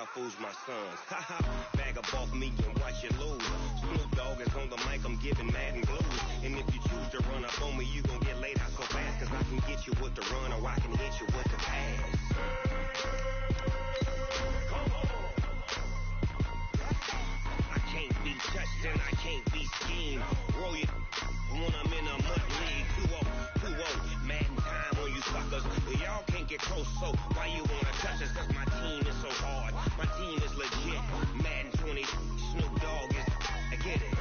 y'all fools my sons. Haha, bag up off me and watch you lose. Snoop Dogg is on the mic, I'm giving Madden blues. And if you choose to run up on me, you gon' get laid out so fast. Cause I can get you with the run or I can hit you with the pass. I can't be touched and I can't be schemed. Roll you when I'm in a mud league. 2-0, Madden time on you suckers. Y'all can't get close, so why you wanna touch us? Cause my team is so hard. My team is legit. Madden 20, Snoop Dogg is, I get it.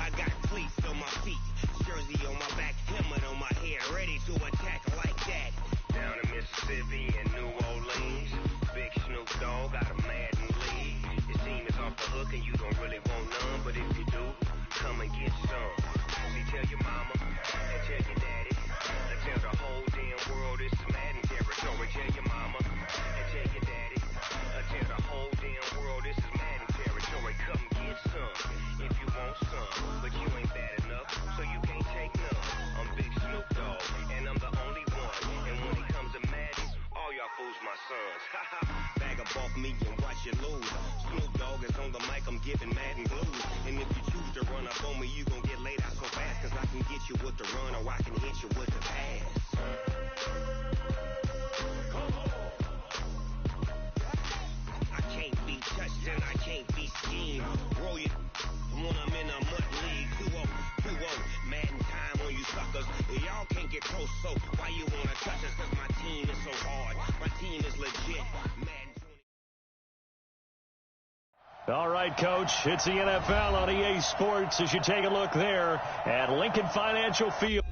I got cleats on my feet, jersey on my back, helmet on my head, ready to attack like that. Down in Mississippi and New Orleans, big Snoop Dogg got a Madden league. Your team is off the hook and you don't really want none, but if you do, come and get some. See, tell your mama and tell your daddy, and tell the whole damn world this is Madden territory. Tell your mama and tell your daddy, and tell the whole damn world this is Madden territory. Come get some if you want some, but you ain't bad enough, so you can't take none. I'm Big Snoop Dogg, and I'm the only one. And when it comes to Madden, all y'all fools my sons. Haha, bag up off me and watch you lose. Snoop Dogg is on the mic, I'm giving Madden blues. And if you choose to run up on me, you gon' get laid out so fast. Cause I can get you with the run or I can hit you with the pass. I can't be touched and I can't be schemed. Roll you when I'm in a mud league. 2-0, Madden time on you suckers. Y'all can't get close, so why you wanna touch us? Cause my team is so hard. My team is legit. Madden 20. All right, Coach, it's the NFL on EA Sports as you take a look there at Lincoln Financial Field.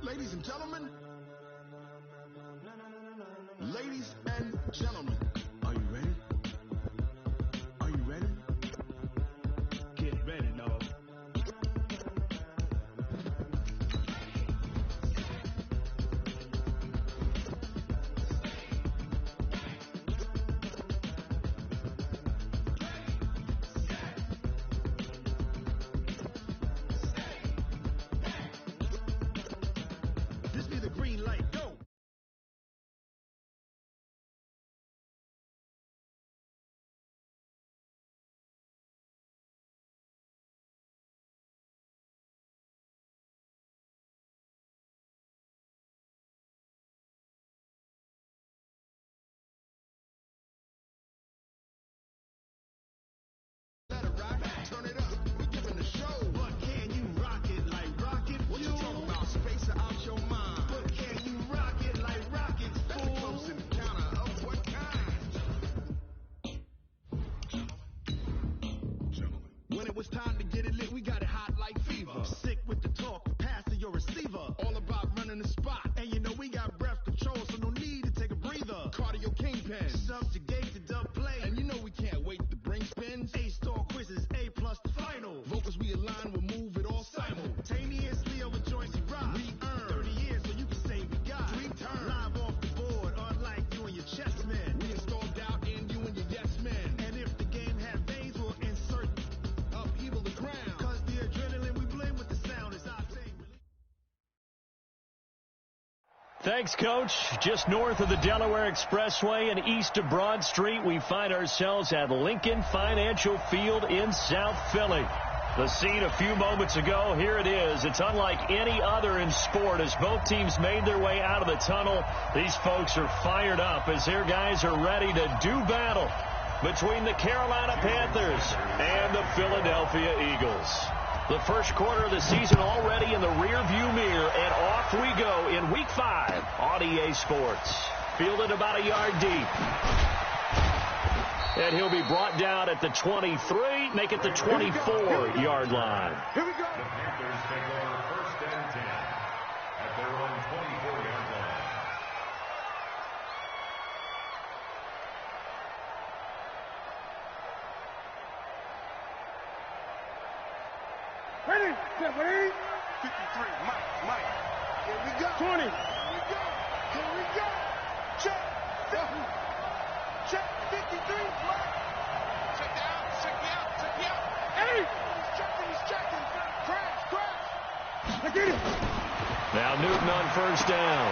Ladies and gentlemen, are you ready? Are you ready? Get ready, dog. This be the green light, go! Turn it up, we giving the show. But can you rock it like rocket? What you talking about? Space it out your mind. But can you rock it like rockets? That's a close encounter of what kind? When it was time to get it lit, we got it hot like fever. Sick with the talk, pass to your receiver. All about running the spot. And you know we got breath control, so no need to take a breather. Cardio kingpin, subjugate the dub play. And you know we can't wait to bring spins. A-star quizzes, A+ the final. Vocals we align, we'll move it all simultaneously over joints we rock. We earn 30 years, so you can say we got 3 turns. Live off the board, unlike you and your chess men. We installed doubt in you and your yes men. And if the game had veins, we'll insert upheaval the ground. Cause the adrenaline we blend with the sound is our thing. Thanks, Coach. Just north of the Delaware Expressway and east of Broad Street, we find ourselves at Lincoln Financial Field in South Philly. The scene a few moments ago, here it is. It's unlike any other in sport as both teams made their way out of the tunnel. These folks are fired up as their guys are ready to do battle between the Carolina Panthers and the Philadelphia Eagles. The first quarter of the season already in the rearview mirror, and off we go in Week 5 on EA Sports. Fielded about a yard deep. And he'll be brought down at the 23, make it the 24-yard line. Here we go. The Panthers take over 1st and 10 at their own 24-yard line. Ready? Get ready. 53. Mike. Here we go. 20. Here we go. Here we go. Check. Check. 53. Mike. Check. Now Newton on first down.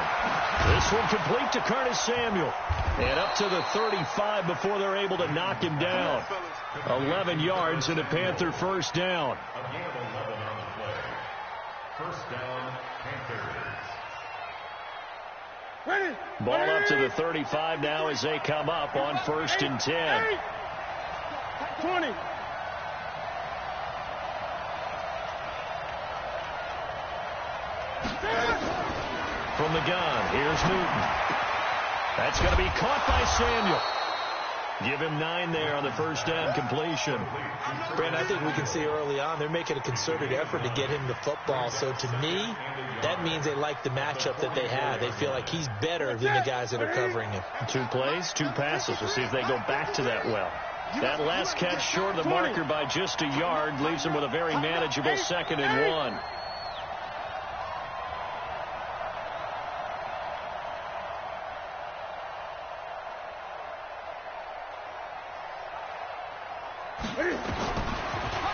This one complete to Curtis Samuel. And up to the 35 before they're able to knock him down. 11 yards and a Panther first down. Again, 11 on the play. First down, Panthers. Ball up to the 35 now as they come up on 1st and 10. 20. From the gun, here's Newton. That's going to be caught by Samuel. Give him 9 there on the first down completion. Brent, I think we can see early on they're making a concerted effort to get him the football. So to me, that means they like the matchup that they have. They feel like he's better than the guys that are covering him. 2 plays, 2 passes. We'll see if they go back to that well. That last catch short of the marker by just a yard leaves him with a very manageable 2nd and 1.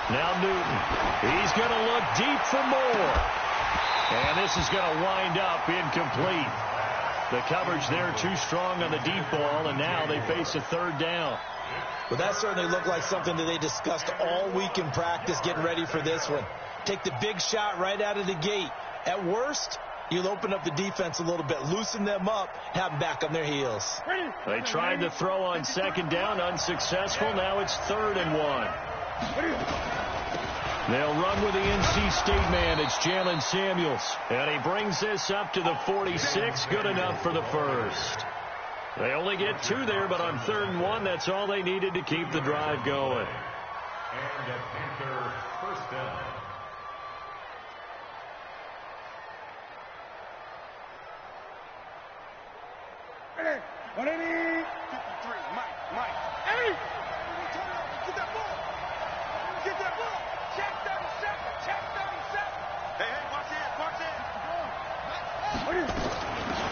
Now Newton. He's going to look deep for more. And this is going to wind up incomplete. The coverage there too strong on the deep ball, and now they face a 3rd down. Well, that certainly looked like something that they discussed all week in practice getting ready for this one. Take the big shot right out of the gate. At worst, you'll open up the defense a little bit, loosen them up, have them back on their heels. They tried to throw on 2nd down, unsuccessful. Now it's 3rd and 1. They'll run with the NC State man. It's Jalen Samuels. And he brings this up to the 46. Good enough for the first. They only get 2 there, but on 3rd and 1, that's all they needed to keep the drive going. And a Panther first down.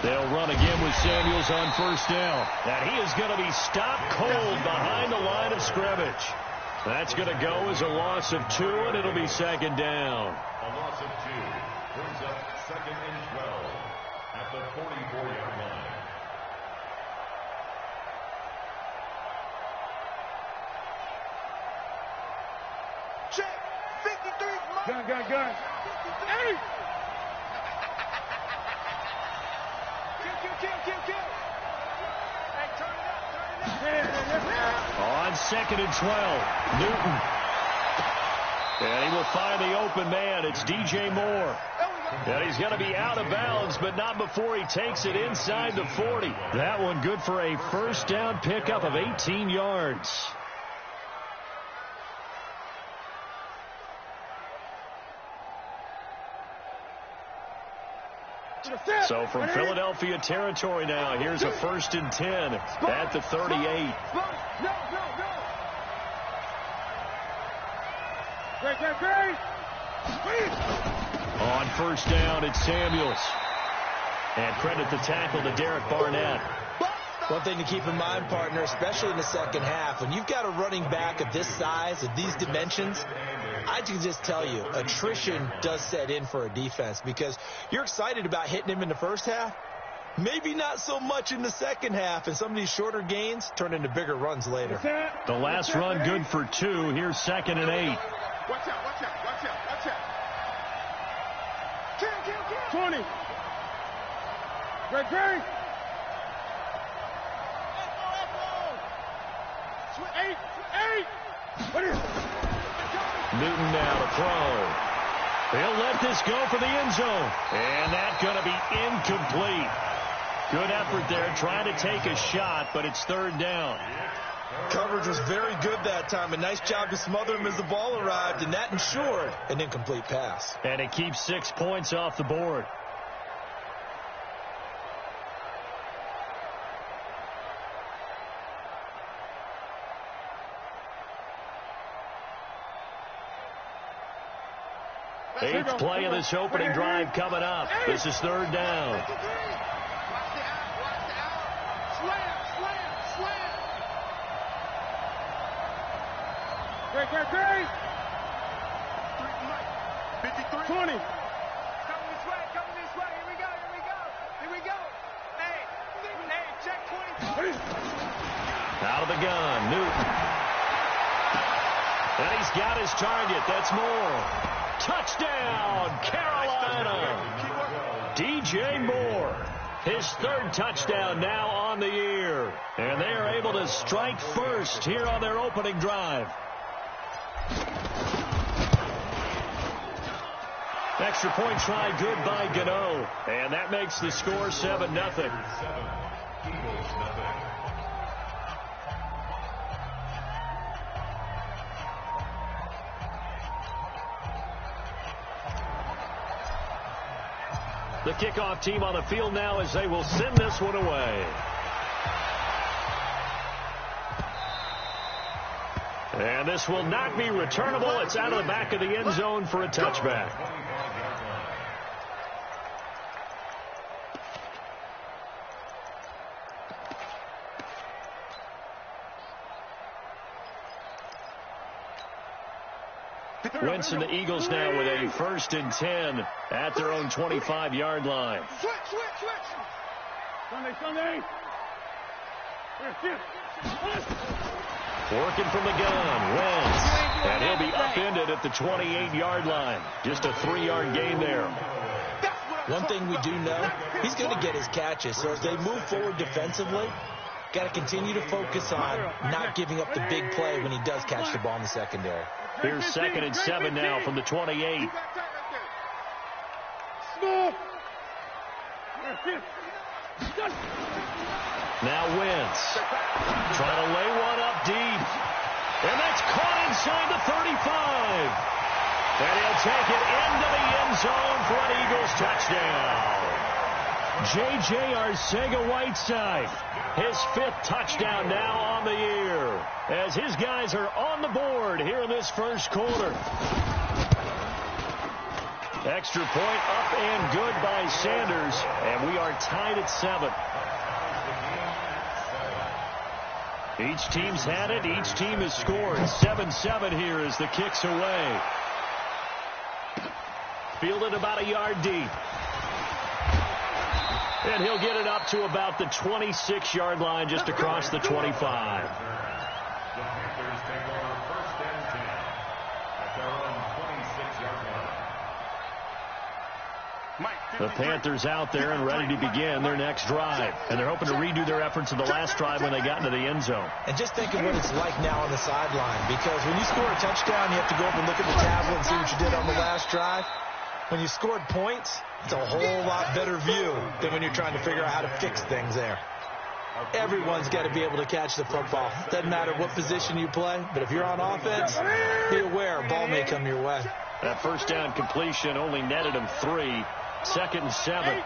They'll run again with Samuels on first down. And he is going to be stopped cold behind the line of scrimmage. That's going to go as a loss of 2, and it'll be 2nd down. A loss of 2 brings up 2nd and 12 at the 44-yard line. Check. 53. Gun. Hey! Kill. Hey, turn it up. On 2nd and 12, Newton. And he will find the open man. It's DJ Moore. And he's going to be out of bounds, but not before he takes it inside the 40. That one good for a first down pickup of 18 yards. So from Philadelphia territory now, here's a 1st and 10 at the 38. On first down, it's Samuels. And credit the tackle to Derek Barnett. One thing to keep in mind, partner, especially in the second half, when you've got a running back of this size, of these dimensions, I can just tell you, attrition does set in for a defense because you're excited about hitting him in the first half. Maybe not so much in the second half, and some of these shorter gains turn into bigger runs later. The last run good for 2. Here's 2nd and 8. Watch out. 20. Great. 8. Newton now to throw. He'll let this go for the end zone. And that's going to be incomplete. Good effort there trying to take a shot, but it's 3rd down. Coverage was very good that time. A nice job to smother him as the ball arrived, and that ensured an incomplete pass. And it keeps 6 points off the board. Eighth play of this opening drive coming up. This is 3rd down. Great. Out of the gun, Newton. And he's got his target. That's Moore. Touchdown, Carolina. DJ Moore. His third touchdown now on the year. And they are able to strike first here on their opening drive. Extra point try good by Gano. And that makes the score 7-0. The kickoff team on the field now as they will send this one away. And this will not be returnable. It's out of the back of the end zone for a touchback. Wentz and the Eagles now with a 1st and 10 at their own 25-yard line. Switch. Sunday. Working from the gun, Wentz. And he'll be upended at the 28-yard line. Just a 3-yard gain there. One thing we do know, he's going to get his catches. So as they move forward defensively, got to continue to focus on not giving up the big play when he does catch the ball in the secondary. Here's 2nd and 7 now from the 28. Now Wentz trying to lay one up deep. And that's caught inside the 35. And he'll take it into the end zone for an Eagles touchdown. J.J. Arcega-Whiteside, his 5th touchdown now on the year, as his guys are on the board here in this first quarter. Extra point up and good by Sanders, and we are tied at 7. Each team's had it. Each team has scored. 7-7 here as the kick's away. Fielded about a yard deep. And he'll get it up to about the 26-yard line, just across the 25. The Panthers out there and ready to begin their next drive. And they're hoping to redo their efforts of the last drive when they got into the end zone. And just think of what it's like now on the sideline, because when you score a touchdown, you have to go up and look at the tablet and see what you did on the last drive. When you scored points, it's a whole lot better view than when you're trying to figure out how to fix things there. Everyone's got to be able to catch the football. Doesn't matter what position you play, but if you're on offense, be aware a ball may come your way. That first down completion only netted him 3. 2nd and 7.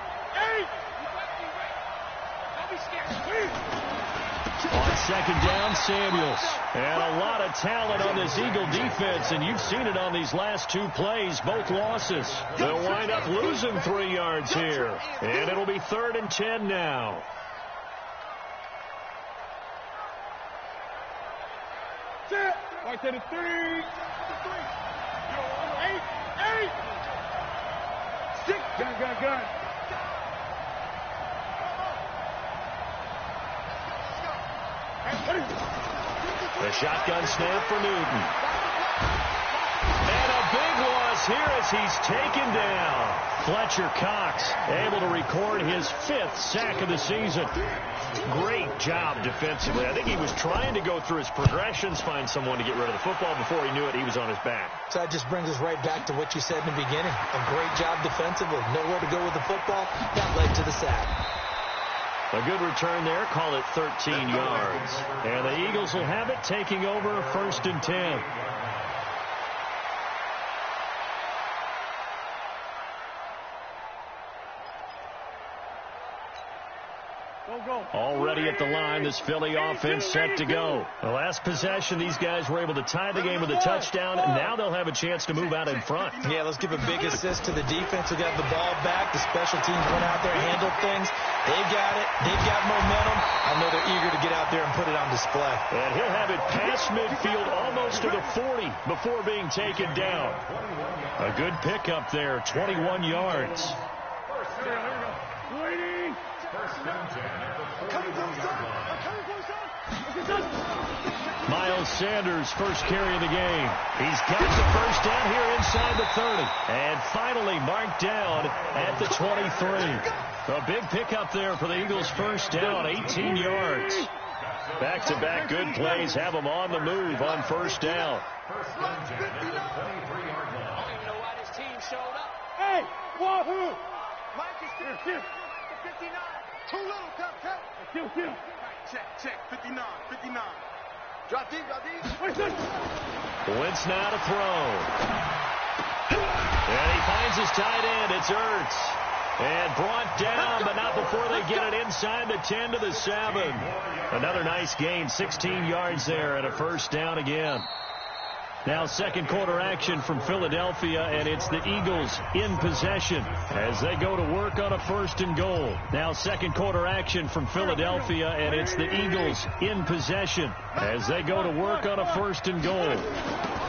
On 2nd down, Samuels. And a lot of talent on this Eagle defense, and you've seen it on these last 2 plays, both losses. They'll wind up losing 3 yards here. And it'll be 3rd and 10 now. Right to the 3. 8. 6. Gun. The shotgun snap for Newton. And a big loss here as he's taken down. Fletcher Cox able to record his 5th sack of the season. Great job defensively. I think he was trying to go through his progressions, find someone to get rid of the football. Before he knew it, he was on his back. So that just brings us right back to what you said in the beginning. A great job defensively. Nowhere to go with the football. That led to the sack. A good return there. Call it 13 yards. And the Eagles will have it, taking over 1st and 10. Already at the line, this Philly offense set to go. The last possession, these guys were able to tie the game with a touchdown, and now they'll have a chance to move out in front. Yeah, let's give a big assist to the defense who got the ball back. The special teams went out there and handled things. They've got it. They've got momentum. I know they're eager to get out there and put it on display. And he'll have it past midfield, almost to the 40, before being taken down. A good pickup there, 21 yards. Miles Sanders, first carry of the game. He's got the first down here inside the 30. And finally marked down at the 23. A big pickup there for the Eagles' first down, 18 yards. Back-to-back good plays have them on the move on first down. First and 10 at the 23-yard line. I don't even know why this team showed up. Hey, wahoo! Mike is here. 59. Too little, cut. Kill. Check. 59. Drop deep. Wentz now to throw. And he finds his tight end. It's Ertz. And brought down, but not before they get it inside the 10 to the 7. Another nice gain, 16 yards there and a first down again. Now second quarter action from Philadelphia, and it's the Eagles in possession as they go to work on a first and goal. Now second quarter action from Philadelphia, and it's the Eagles in possession as they go to work on a first and goal.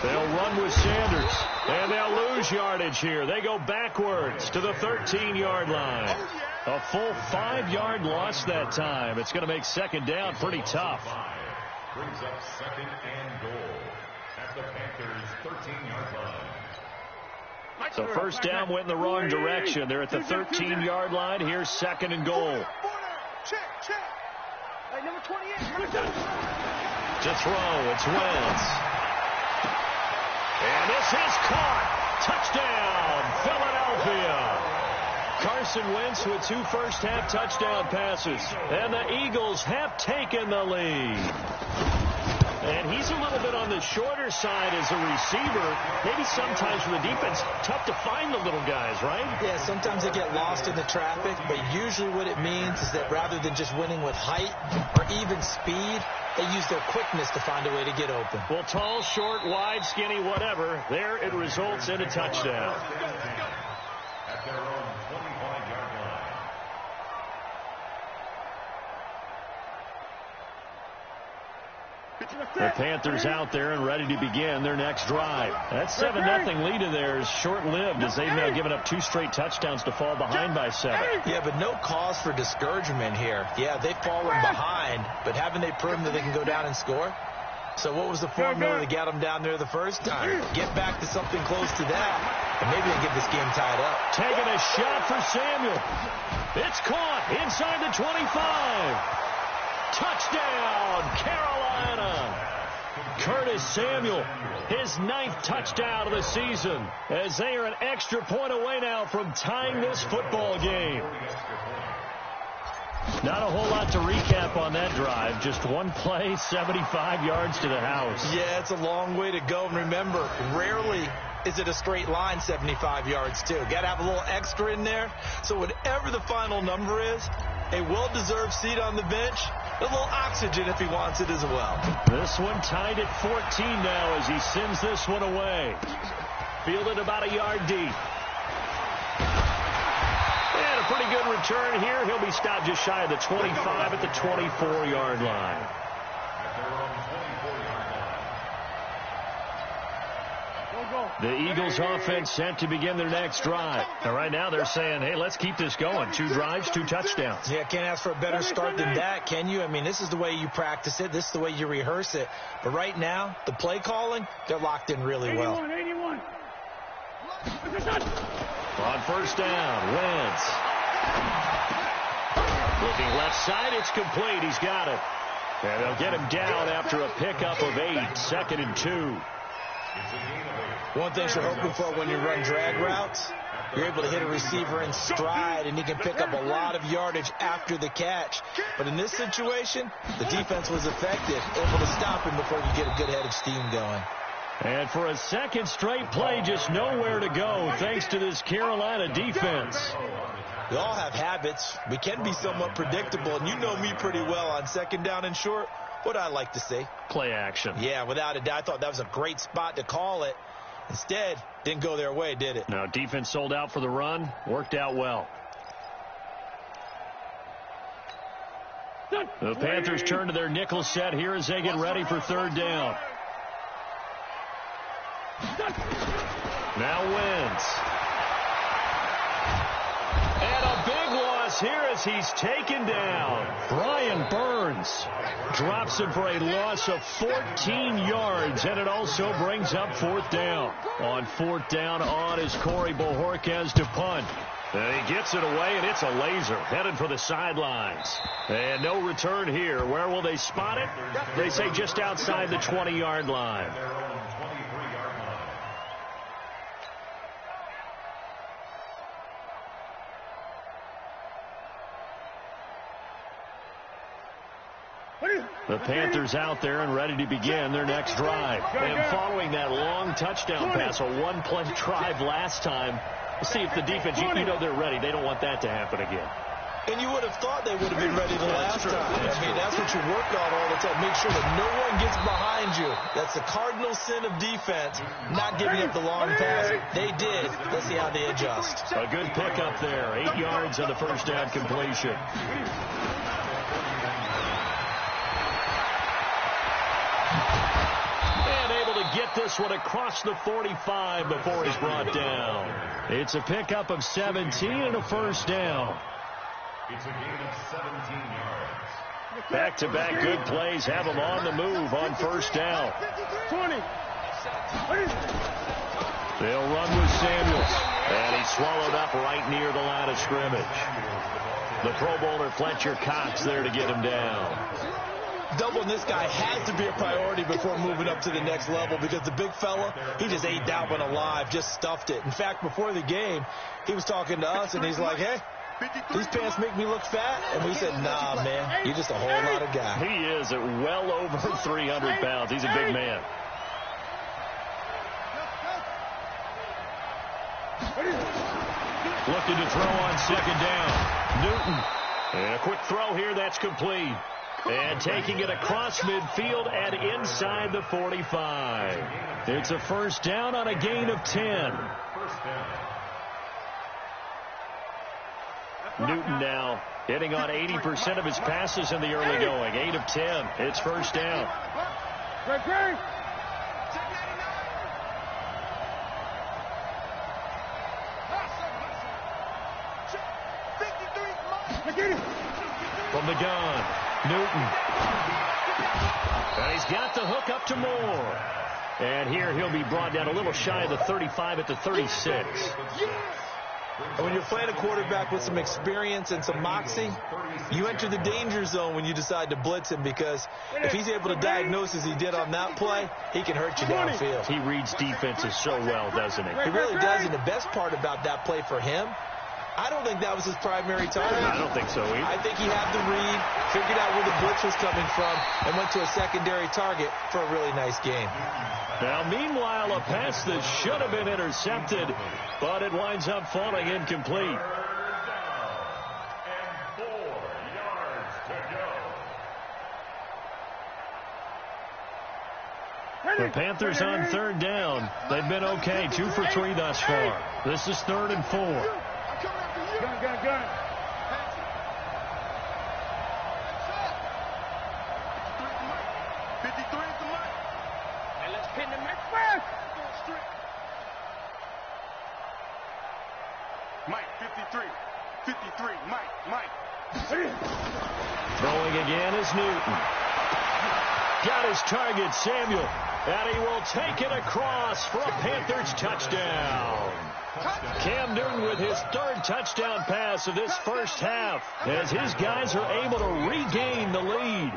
They'll run with Sanders, and they'll lose yardage here. They go backwards to the 13-yard line. A full 5-yard loss that time. It's going to make second down pretty tough. Brings up second and goal at the Panthers' 13-yard line. So first down went in the wrong direction. They're at the 13-yard line. Here's second and goal. Check. Hey, number 28. To throw, it's Wentz. And this is caught. Touchdown, Philadelphia. Carson Wentz with 2 first-half touchdown passes. And the Eagles have taken the lead. And he's a little bit on the shorter side as a receiver. Maybe sometimes for the defense, tough to find the little guys, right? Yeah, sometimes they get lost in the traffic, but usually what it means is that rather than just winning with height or even speed, they use their quickness to find a way to get open. Well, tall, short, wide, skinny, whatever, there it results in a touchdown. At their own 25-yard line. The Panthers out there and ready to begin their next drive. That 7-0 lead of theirs short-lived as they've now given up 2 straight touchdowns to fall behind by 7. Yeah, but no cause for discouragement here. Yeah, they've fallen behind, but haven't they proven that they can go down and score? So what was the formula to get them down there the first time? Get back to something close to that, and maybe they get this game tied up. Taking a shot for Samuel. It's caught inside the 25. Touchdown, Carolina. Curtis Samuel, his 9th touchdown of the season, as they are an extra point away now from tying this football game. Not a whole lot to recap on that drive. Just one play, 75 yards to the house. Yeah, it's a long way to go. And remember, rarely is it a straight line 75 yards, too. Got to have a little extra in there. So whatever the final number is, a well-deserved seat on the bench, a little oxygen if he wants it as well. This one tied at 14 now as he sends this one away. Fielded about a yard deep. And a pretty good return here. He'll be stopped just shy of the 25 at the 24-yard line. The Eagles offense set to begin their next drive. Now, right now they're saying, hey, let's keep this going. 2 drives, 2 touchdowns. Yeah, can't ask for a better start than that, can you? I mean, this is the way you practice it. This is the way you rehearse it. But right now, the play calling, they're locked in really well. 81. On first down, Wentz. Looking left side, it's complete. He's got it. And they'll get him down after a pickup of 8, 2nd and 2. One thing you're hoping for when you run drag routes, you're able to hit a receiver in stride, and he can pick up a lot of yardage after the catch. But in this situation, the defense was effective, able to stop him before you get a good head of steam going. And for a second straight play, just nowhere to go, thanks to this Carolina defense. We all have habits. We can be somewhat predictable, and you know me pretty well on second down and short. What I like to say? Play action. Yeah, without a doubt. I thought that was a great spot to call it. Instead, didn't go their way, did it? No, defense sold out for the run. Worked out well. The Panthers turn to their nickel set here as they get ready for third down. Now Wentz. And a big loss pass here as he's taken down. Brian Burns drops him for a loss of 14 yards, and it also brings up fourth down. On fourth down on is Corey Bojorquez to punt. And he gets it away, and it's a laser headed for the sidelines. And no return here. Where will they spot it? They say just outside the 20-yard line. The Panthers out there and ready to begin their next drive. And following that long touchdown pass, a one-play drive last time, we'll see if the defense, you know they're ready. They don't want that to happen again. And you would have thought they would have been ready the last time. I mean, that's what you work on all the time. Make sure that no one gets behind you. That's the cardinal sin of defense, not giving up the long pass. They did. Let's see how they adjust. A good pickup there. 8 yards on the first down completion. Get this one across the 45 before he's brought down. It's a pickup of 17 and a first down. It's a gain of 17 yards. Back-to-back good plays have him on the move on first down. 20. They'll run with Samuels, and he's swallowed up right near the line of scrimmage. The Pro Bowler Fletcher Cox there to get him down. Doubling this guy has to be a priority before moving up to the next level, because the big fella, he just ate that one alive, just stuffed it. In fact, before the game, he was talking to us, and he's like, hey, these pants make me look fat. And we said, nah, man, you're just a whole lot of guy. He is at well over 300 pounds. He's a big man. Looking to throw on second down. Newton. And a quick throw here, that's complete. And taking it across midfield and inside the 45. It's a first down on a gain of 10. Newton now hitting on 80% of his passes in the early going. 8 of 10. It's first down. From the gun, Newton. And he's got the hook up to Moore. And here he'll be brought down a little shy of the 35 at the 36. And when you're playing a quarterback with some experience and some moxie, you enter the danger zone when you decide to blitz him, because if he's able to diagnose as he did on that play, he can hurt you downfield. He reads defenses so well, doesn't he? He really does, and the best part about that play for him, I don't think that was his primary target. I don't think so either. I think he had the read, figured out where the blitz was coming from, and went to a secondary target for a really nice game. Now, meanwhile, a pass that should have been intercepted, but it winds up falling incomplete. The Panthers on third down. They've been okay, 2 for 3 thus far. This is 3rd and 4. Gun. 53 is the mark. And let's pin the Mike first. Mike, 53. 53, Mike. Throwing again is Newton. Got his target, Samuel. And he will take it across for a Panthers touchdown. Cam Newton with his 3rd touchdown pass of this first half, as his guys are able to regain the lead.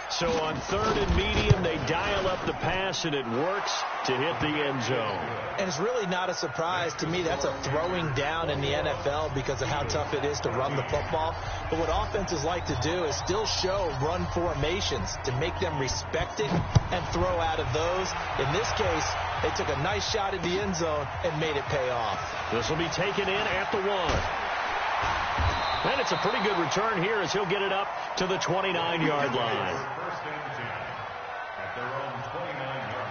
So on 3rd and medium, they dial up the pass, and it works to hit the end zone. And it's really not a surprise to me. That's a throwing down in the NFL because of how tough it is to run the football. But what offenses like to do is still show run formations to make them respect it and throw out of those. In this case, they took a nice shot at the end zone and made it pay off. This will be taken in at the 1. And it's a pretty good return here as he'll get it up to the 29-yard line. First and 10 at their own 29-yard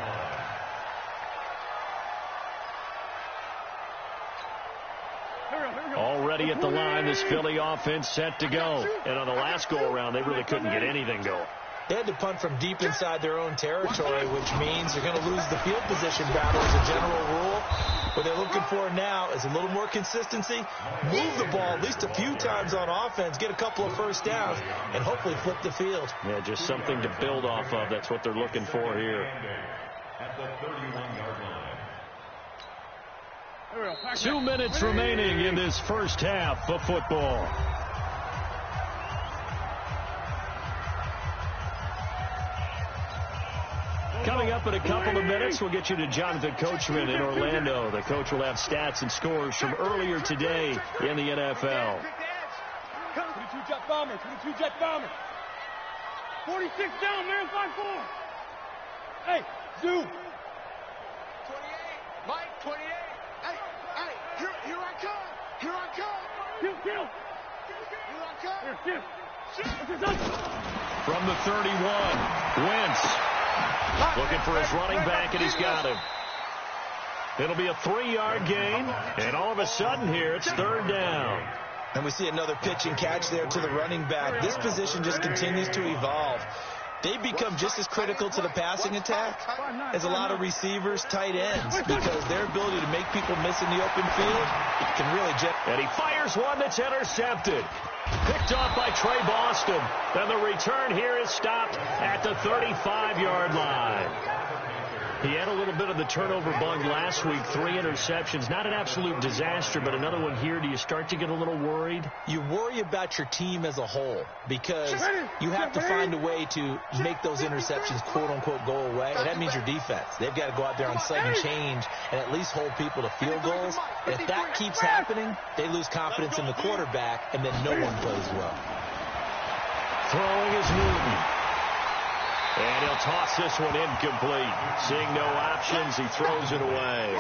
line. Already at the line, this Philly offense set to go. And on the last go-around, they really couldn't get anything going. They had to punt from deep inside their own territory, which means they're going to lose the field position battle as a general rule. What they're looking for now is a little more consistency, move the ball at least a few times on offense, get a couple of first downs, and hopefully flip the field. Yeah, just something to build off of. That's what they're looking for here. At the 31-yard line. 2 minutes remaining in this first half of football. Coming up in a couple of minutes, we'll get you to Jonathan Coachman in Orlando. The coach will have stats and scores from earlier today in the NFL. 22 jet bomber, 22 jet bomber. 46 down, man, 5-4. Hey, Zoo. 28, Mike, 28. Hey, here I come. Here I come. Kill. Here I come. Here. From the 31, Wentz looking for his running back, and he's got him. It'll be a 3-yard gain, and all of a sudden here, it's third down. And we see another pitch and catch there to the running back. This position just continues to evolve. They become just as critical to the passing attack as a lot of receivers, tight ends, because their ability to make people miss in the open field can really And he fires one that's intercepted. Picked off by Trey Boston. Then the return here is stopped at the 35-yard line. He had a little bit of the turnover bug last week, 3 interceptions. Not an absolute disaster, but another one here. Do you start to get a little worried? You worry about your team as a whole because you have to find a way to make those interceptions, quote-unquote, go away. And that means your defense. They've got to go out there on sudden change and at least hold people to field goals. And if that keeps happening, they lose confidence in the quarterback, and then no one plays well. Throwing is Newton. And he'll toss this one incomplete. Seeing no options, he throws it away.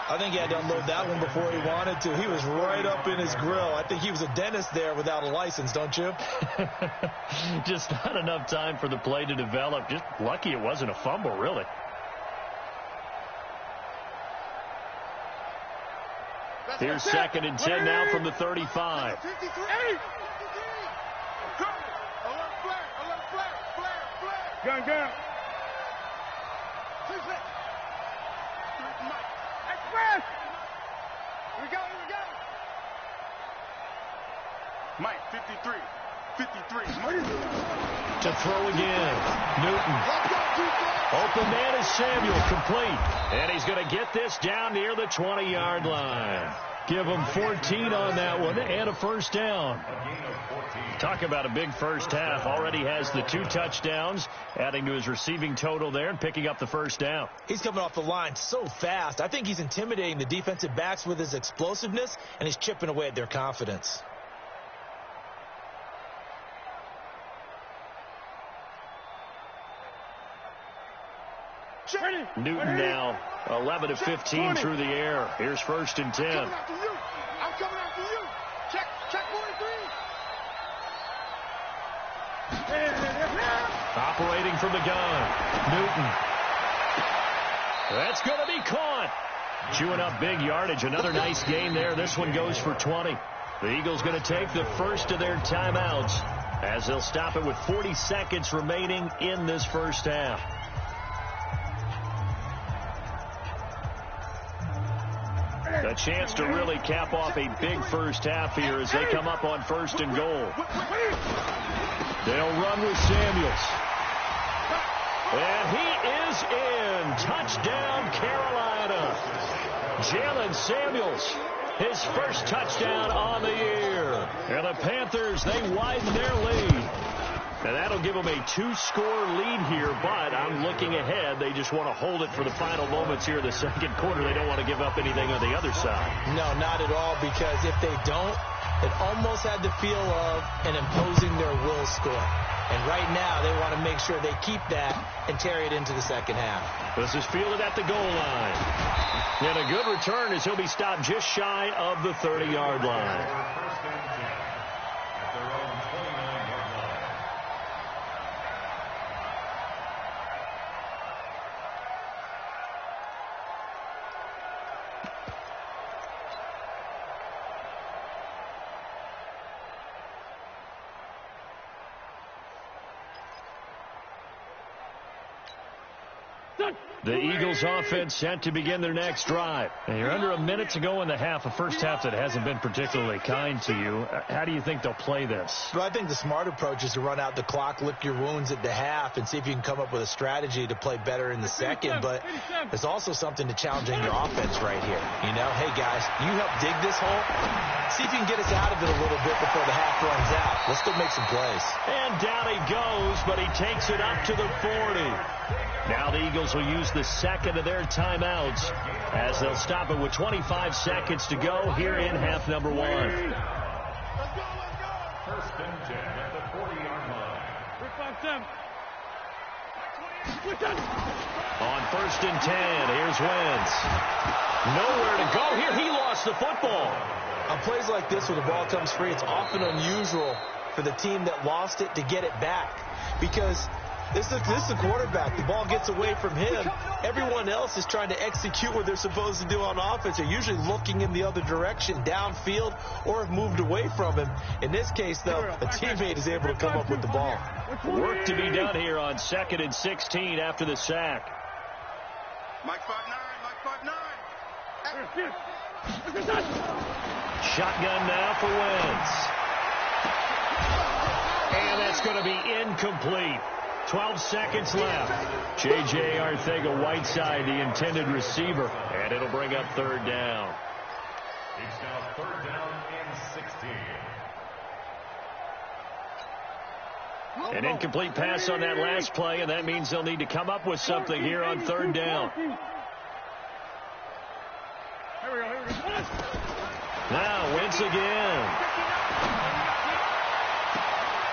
I think he had to unload that one before he wanted to. He was right up in his grill. I think he was a dentist there without a license, don't you? Just not enough time for the play to develop. Just lucky it wasn't a fumble, really. Here's 2nd and 10 now from the 35. Gun. Express. Here we go. Mike, 53. To throw again. Newton. Open man is Samuel, complete. And he's going to get this down near the 20-yard line. Give him 14 on that one and a first down. Talk about a big first half. Already has the 2 touchdowns, adding to his receiving total there and picking up the first down. He's coming off the line so fast. I think he's intimidating the defensive backs with his explosiveness, and he's chipping away at their confidence. Newton now 11 of 15 through the air. Here's 1st and 10. I'm coming after you. Check 43. Operating from the gun. Newton. That's going to be caught. Chewing up big yardage. Another nice gain there. This one goes for 20. The Eagles going to take the first of their timeouts as they'll stop it with 40 seconds remaining in this first half. A chance to really cap off a big first half here as they come up on 1st and goal. They'll run with Samuels. And he is in. Touchdown, Carolina. Jalen Samuels, his first touchdown on the year. And the Panthers, they widen their lead. And that'll give them a 2-score lead here, but I'm looking ahead. They just want to hold it for the final moments here in the second quarter. They don't want to give up anything on the other side. No, not at all, because if they don't, it almost had the feel of an imposing their will score. And right now, they want to make sure they keep that and carry it into the second half. This is fielded at the goal line. And a good return as he'll be stopped just shy of the 30-yard line. The Eagles offense set to begin their next drive. And you're under a minute to go in the half, a first half that hasn't been particularly kind to you. How do you think they'll play this? Well, I think the smart approach is to run out the clock, lick your wounds at the half, and see if you can come up with a strategy to play better in the second. But there's also something to challenging your offense right here. You know, hey, guys, you help dig this hole. See if you can get us out of it a little bit before the half runs out. Let's go make some plays. And down he goes, but he takes it up to the 40. Now the Eagles will use the second of their timeouts as they'll stop it with 25 seconds to go here in half number 1. First and 10 at the 40-yard line. On first and 10, here's Wentz. Nowhere to go here. He lost the football. On plays like this where the ball comes free, it's often unusual for the team that lost it to get it back because this is the quarterback. The ball gets away from him. Everyone else is trying to execute what they're supposed to do on offense. They're usually looking in the other direction, downfield, or have moved away from him. In this case, though, a teammate is able to come up with the ball. Work to be done here on 2nd and 16 after the sack. Mike 5'9", Mike 5'9". Shotgun now for Wentz. And that's going to be incomplete. 12 seconds left. J.J. Arcega-Whiteside, the intended receiver. And it'll bring up third down. It's now third down and 16. An incomplete pass on that last play, and that means they'll need to come up with something here on third down. Now, Wentz again.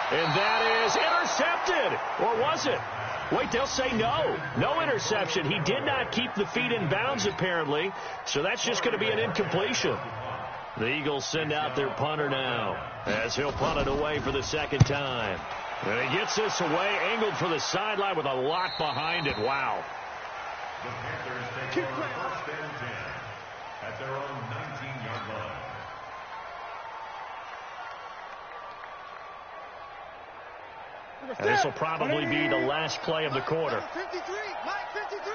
And that is intercepted. Or was it? Wait, they'll say no. No interception. He did not keep the feet in bounds, apparently. So that's just going to be an incompletion. The Eagles send out their punter now as he'll punt it away for the second time. And he gets this away, angled for the sideline with a lot behind it. Wow. The Panthers take over first and 10 at their own 19-yard line. And this will probably be the last play of the quarter. 53, Mike 53.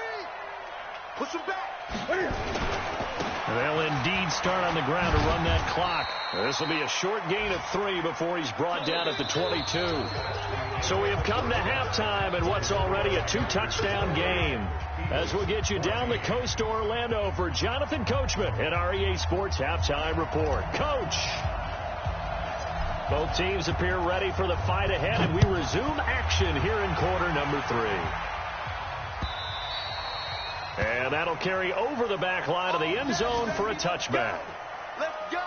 Push him back. They'll indeed start on the ground to run that clock. This will be a short gain of 3 before he's brought down at the 22. So we have come to halftime in what's already a 2-touchdown game. As we'll get you down the coast to Orlando for Jonathan Coachman at our EA Sports Halftime Report. Coach! Both teams appear ready for the fight ahead, and we resume action here in quarter number 3. And that'll carry over the back line of the end zone for a touchback. Let's go.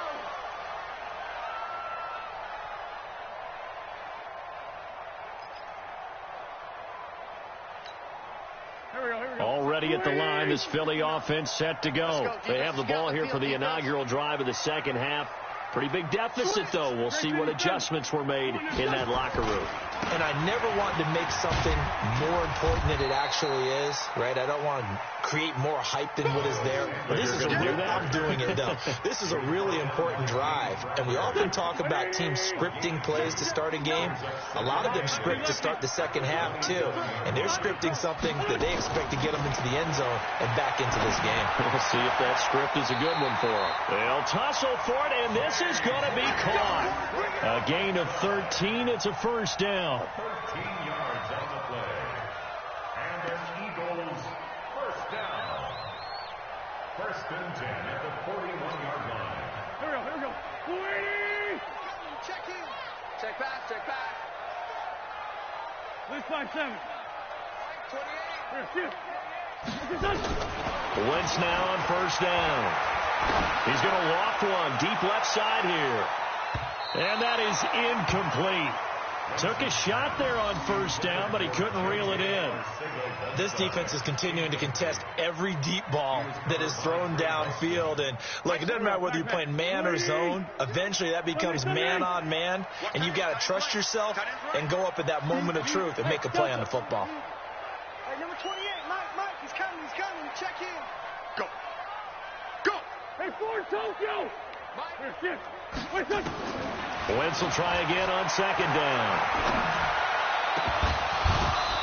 Already at the line, this Philly offense set to go. They have the ball here for the inaugural drive of the second half. Pretty big deficit, though. We'll see what adjustments were made in that locker room. And I never want to make something more important than it actually is, right? I don't want to create more hype than what is there. But this is I'm doing it, though. This is a really important drive. And we often talk about teams scripting plays to start a game. A lot of them script to start the second half, too. And they're scripting something that they expect to get them into the end zone and back into this game. We'll see if that script is a good one for them. They'll tussle for it, and this is going to be caught. A gain of 13. It's a first down. 13 yards on the play. And an Eagles first down. First and 10 at the 41-yard line. Here we go. 280. Check in. Check back. Let's 5-7. 28. Wentz now on first down. He's going to loft one deep left side here. And that is incomplete. Took a shot there on first down, but he couldn't reel it in. This defense is continuing to contest every deep ball that is thrown downfield. And, look, it doesn't matter whether you're playing man or zone. Eventually, that becomes man on man. And you've got to trust yourself and go up at that moment of truth and make a play on the football. Hey, number 28, Mike, he's coming. Check in. Go. Hey, Ford, Tokyo. Here, Wentz will try again on second down.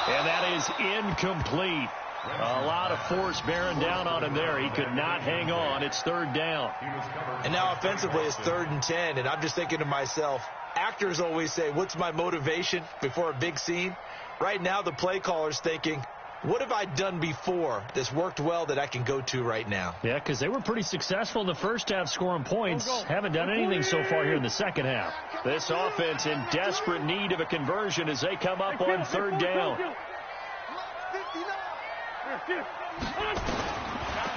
And that is incomplete. A lot of force bearing down on him there. He could not hang on. It's third down. And now offensively it's 3rd and 10, and I'm just thinking to myself, actors always say, what's my motivation before a big scene? Right now the play caller's thinking, what have I done before that's worked well that I can go to right now? Yeah, because they were pretty successful in the first half scoring points. Haven't done anything so far here in the second half. This offense in desperate need of a conversion as they come up on 3rd down.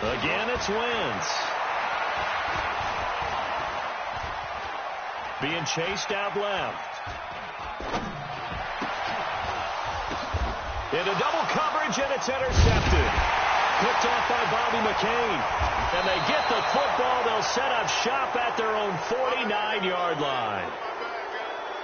Again, it's Wentz. Being chased out left. Into double coverage, and it's intercepted. Picked off by Bobby McCain. And they get the football. They'll set up shop at their own 49-yard line.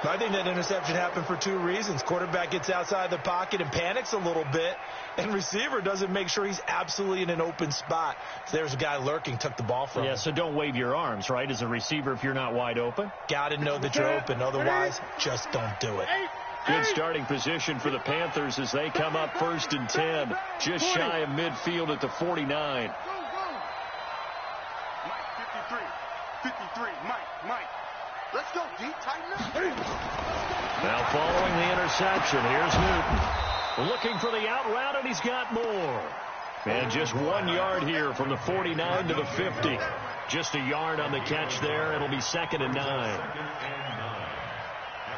I think that interception happened for 2 reasons. Quarterback gets outside the pocket and panics a little bit, and receiver doesn't make sure he's absolutely in an open spot. So there's a guy lurking, took the ball from him. Yeah, so don't wave your arms, right, as a receiver if you're not wide open. Got to know that you're open. Otherwise, just don't do it. Good starting position for the Panthers as they come up 1st and 10, just shy of midfield at the 49. Mike, 53, Mike. Let's go, deep, tighten up. Now following the interception, here's Newton. Looking for the out route, and he's got more. And just 1 yard here from the 49 to the 50. Just a yard on the catch there. It'll be 2nd and 9. At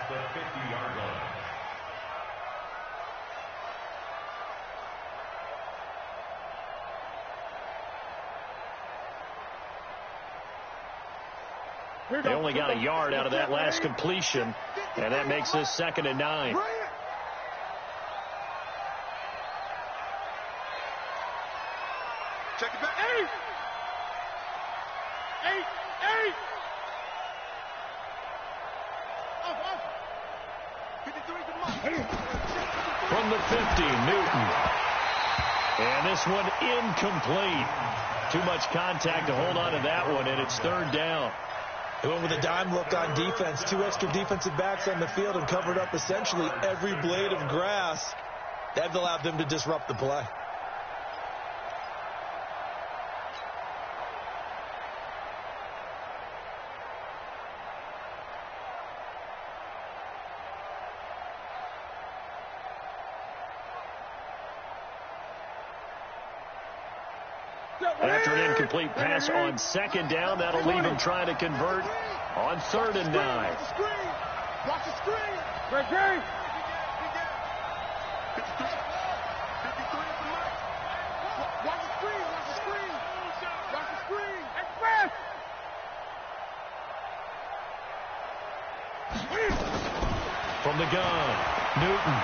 the 50-yard line. They only got a yard out of that last completion, and that makes this 2nd and 9. Check it back. 8. Off. 53 to Mike. From the 50, Newton. And this one incomplete. Too much contact to hold on to that one, and it's 3rd down. They went with a dime look on defense. 2 extra defensive backs on the field and covered up essentially every blade of grass. That allowed them to disrupt the play. After an incomplete pass on 2nd down, that'll leave him trying to convert on 3rd and 9. Watch the screen. Great. 53 to Mike. Watch the screen. Express. From the gun, Newton.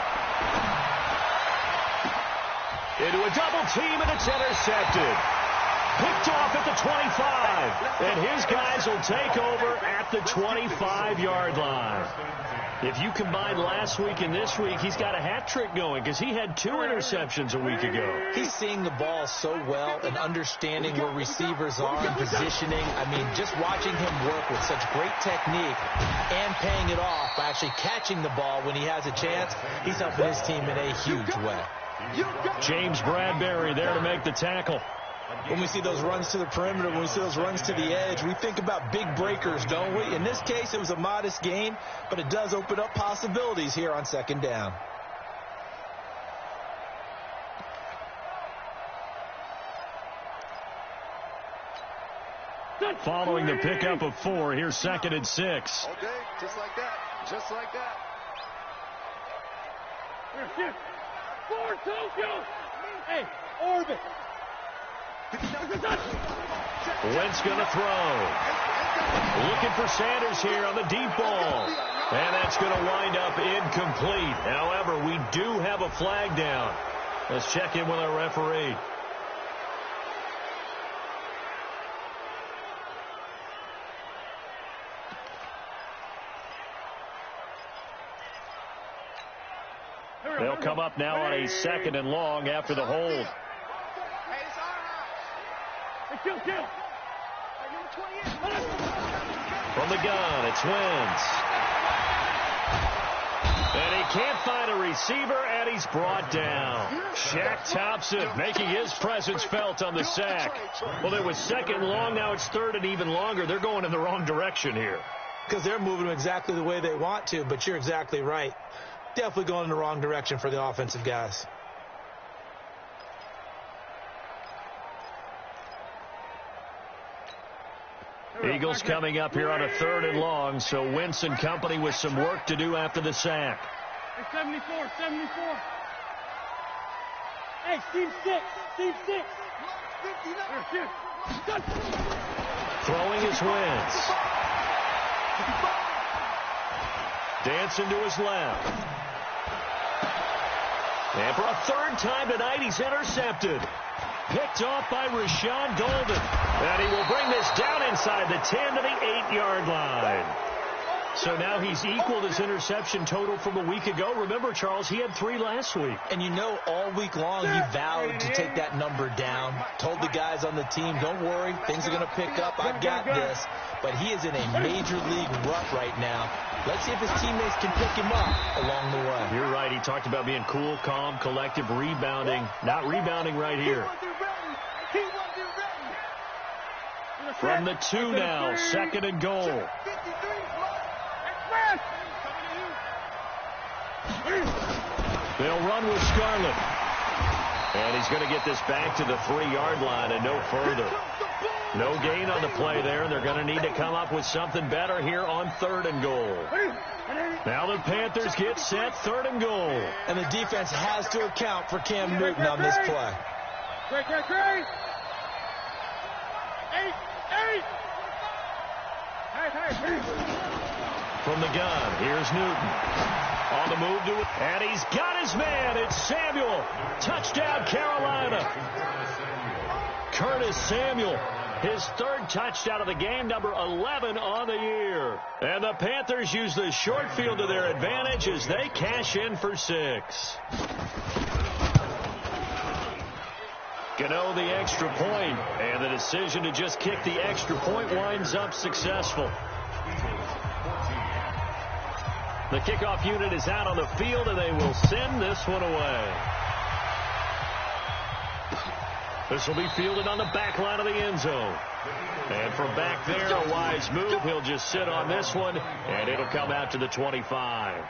Into a double team, and it's intercepted. Picked off at the 25, and his guys will take over at the 25-yard line. If you combine last week and this week, he's got a hat trick going because he had 2 interceptions a week ago. He's seeing the ball so well and understanding where receivers are and positioning. I mean, just watching him work with such great technique and paying it off by actually catching the ball when he has a chance, he's helping his team in a huge way. James Bradbury there to make the tackle. When we see those runs to the perimeter, when we see those runs to the edge, we think about big breakers, don't we? In this case, it was a modest gain, but it does open up possibilities here on 2nd down. Following the pickup of 4, here's 2nd and 6. Okay, just like that. Forward, Tokyo. Hey, orbit. Wentz going to throw. Looking for Sanders here on the deep ball. And that's going to wind up incomplete. However, we do have a flag down. Let's check in with our referee. They'll come up now on a 2nd and long after the hold. From the gun, it's Wentz. And he can't find a receiver, and he's brought down. Shaq Thompson making his presence felt on the sack. Well, it was second and long. Now it's third and even longer. They're going in the wrong direction here. Because they're moving exactly the way they want to, but you're exactly right. Definitely going in the wrong direction for the offensive guys. Eagles coming up here on a third and long, so Wentz and company with some work to do after the sack. Hey, 74, 74. Hey, team 6, team 6. Throwing his Wentz. Dancing to his left. And for a third time tonight, he's intercepted. Picked off by Rashawn Golden. And he will bring this down inside the 10 to the 8-yard line. So now he's equaled his interception total from a week ago. Remember, Charles, he had 3 last week. And you know, all week long he vowed to take that number down. Told the guys on the team, don't worry, things are going to pick up. I've got this. But he is in a major league rut right now. Let's see if his teammates can pick him up along the way. You're right. He talked about being cool, calm, collective, rebounding. Not rebounding right here. From the 2 now, second and goal. They'll run with Scarlett. And he's going to get this back to the 3-yard line and no further. No gain on the play there. They're going to need to come up with something better here on third and goal. Now the Panthers get set, third and goal. And the defense has to account for Cam Newton on this play. Great. 8. From the gun, here's Newton. On the move to it, and he's got his man. It's Samuel. Touchdown, Carolina. Curtis Samuel, his third touchdown of the game, number 11 on the year. And the Panthers use the short field to their advantage as they cash in for 6. Gano the extra point, and the decision to just kick the extra point winds up successful. The kickoff unit is out on the field, and they will send this one away. This will be fielded on the back line of the end zone. And from back there, a wise move. He'll just sit on this one, and it'll come out to the 25.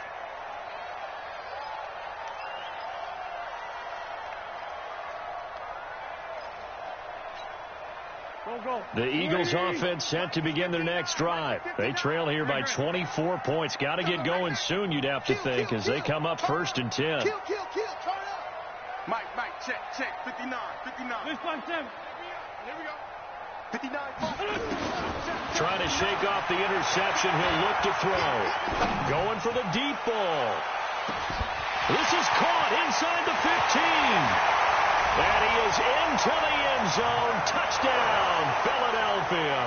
The Eagles offense set to begin their next drive. They trail here by 24 points. Got to get going soon, you'd have to think, as they come up first and 10. Mike, check, 59. This 5-7. Here we go. 59. Trying to shake off the interception. He'll look to throw. Going for the deep ball. This is caught inside the 15. And he is into the end zone. Touchdown, Philadelphia.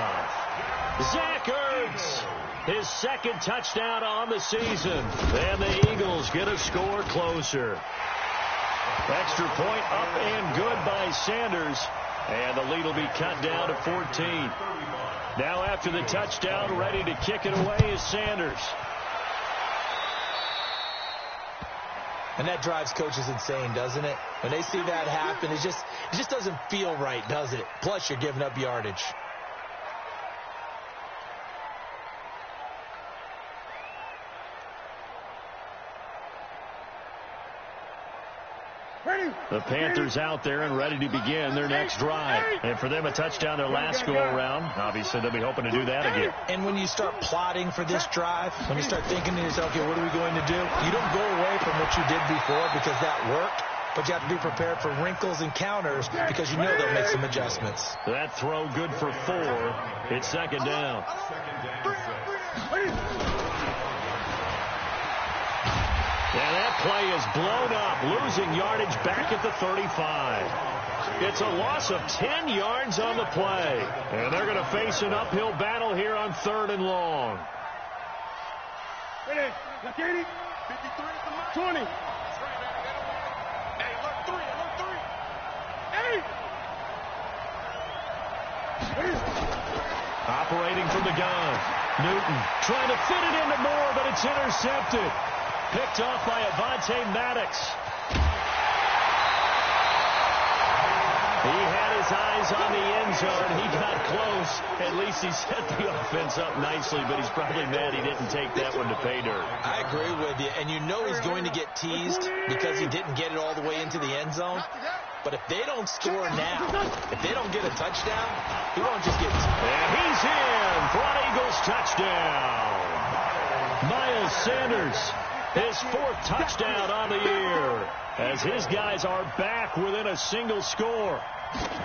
Zach Ertz, his second touchdown on the season. And the Eagles get a score closer. Extra point up and good by Sanders. And the lead will be cut down to 14. Now after the touchdown, ready to kick it away is Sanders. And that drives coaches insane, doesn't it? When they see that happen, it just doesn't feel right, does it? Plus, you're giving up yardage. The Panthers out there and ready to begin their next drive. And for them, a touchdown their last go-around. Obviously, they'll be hoping to do that again. And when you start plotting for this drive, when you start thinking to yourself, okay, what are we going to do? You don't go away from what you did before because that worked, but you have to be prepared for wrinkles and counters because you know they'll make some adjustments. That throw good for 4. It's second down. And that play is blown up, losing yardage back at the 35. It's a loss of 10 yards on the play. And they're going to face an uphill battle here on third and long. 20. Operating from the gun. Newton trying to fit it into Moore, but it's intercepted. picked off by Avonte Maddox. He had his eyes on the end zone. He got close. At least he set the offense up nicely, but he's probably mad he didn't take that one to pay dirt. I agree with you, and you know he's going to get teased because he didn't get it all the way into the end zone. But if they don't score now, if they don't get a touchdown, he won't just get teased. And he's in for an Eagles touchdown. Miles Sanders, his 4th touchdown on the year, as his guys are back within a single score.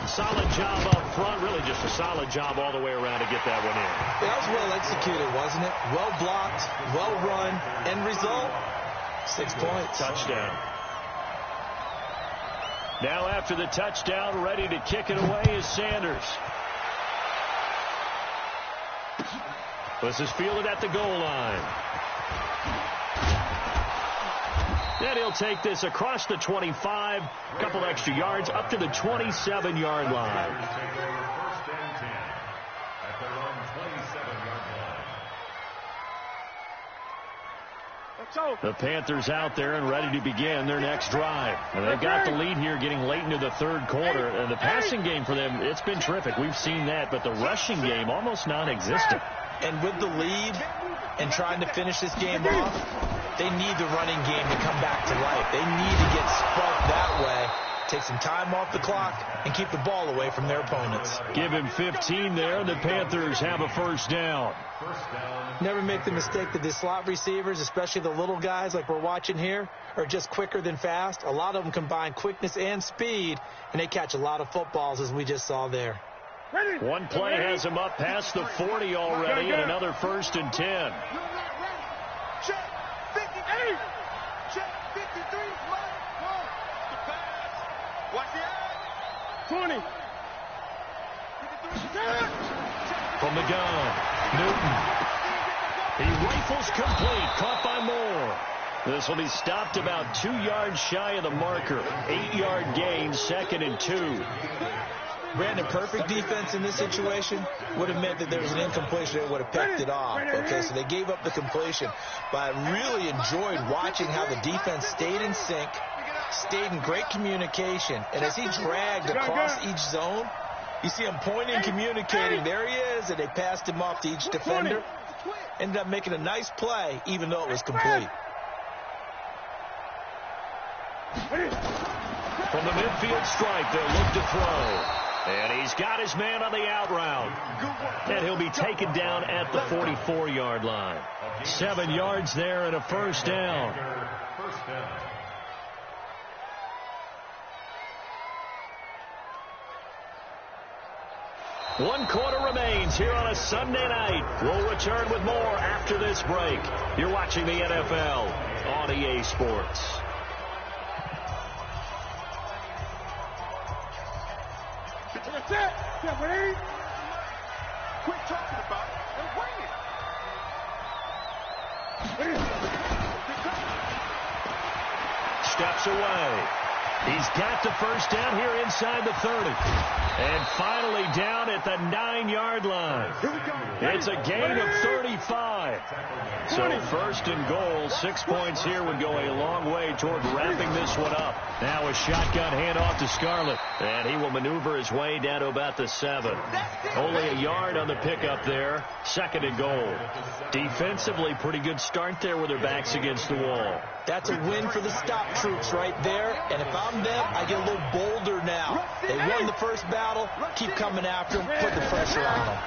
Solid job up front, really just a solid job all the way around to get that one in. That was well executed, wasn't it? Well blocked, well run. End result, 6 points. Touchdown. Now after the touchdown, ready to kick it away is Sanders. This is fielded at the goal line. Then he'll take this across the 25, a couple extra yards, up to the 27-yard line. The Panthers out there and ready to begin their next drive. And they've got the lead here getting late into the 3rd quarter. And the passing game for them, it's been terrific. We've seen that, but the rushing game almost non-existent. And with the lead and trying to finish this game off, they need the running game to come back to life. They need to get sparked that way, take some time off the clock, and keep the ball away from their opponents. Give him 15 there. The Panthers have a 1st down. Never make the mistake that the slot receivers, especially the little guys like we're watching here, are just quicker than fast. A lot of them combine quickness and speed, and they catch a lot of footballs, as we just saw there. One play has him up past the 40 already, and another 1st and 10. Check 58. Check 53. Watch the eye. 20. From the gun, Newton. He rifles complete, caught by Moore. This will be stopped about 2 yards shy of the marker. 8-yard gain, 2nd and 2. Brandon, perfect defense in this situation would have meant that there was an incompletion that would have picked it off. Okay, so they gave up the completion. But I really enjoyed watching how the defense stayed in sync, stayed in great communication. And as he dragged across each zone, you see him pointing, communicating. There he is, and they passed him off to each defender. Ended up making a nice play, even though it was complete. From the midfield stripe, they'll look to throw. And he's got his man on the out route. And he'll be taken down at the 44-yard line. 7 yards there and a 1st down. One quarter remains here on a Sunday night. We'll return with more after this break. You're watching the NFL on EA Sports. That's it. Yeah, ready? Quit talking about it and win it. Steps away. He's got the 1st down here inside the 30. And finally down at the 9-yard line. It's a gain of 35. So 1st and goal, 6 points here would go a long way toward wrapping this one up. Now a shotgun handoff to Scarlett. And he will maneuver his way down to about the 7. Only a yard on the pickup there. 2nd and goal. Defensively, pretty good start there with their backs against the wall. That's a win for the stop troops right there. And if I'm them, I get a little bolder now. They won the first battle. Keep coming after them. Put the pressure on them.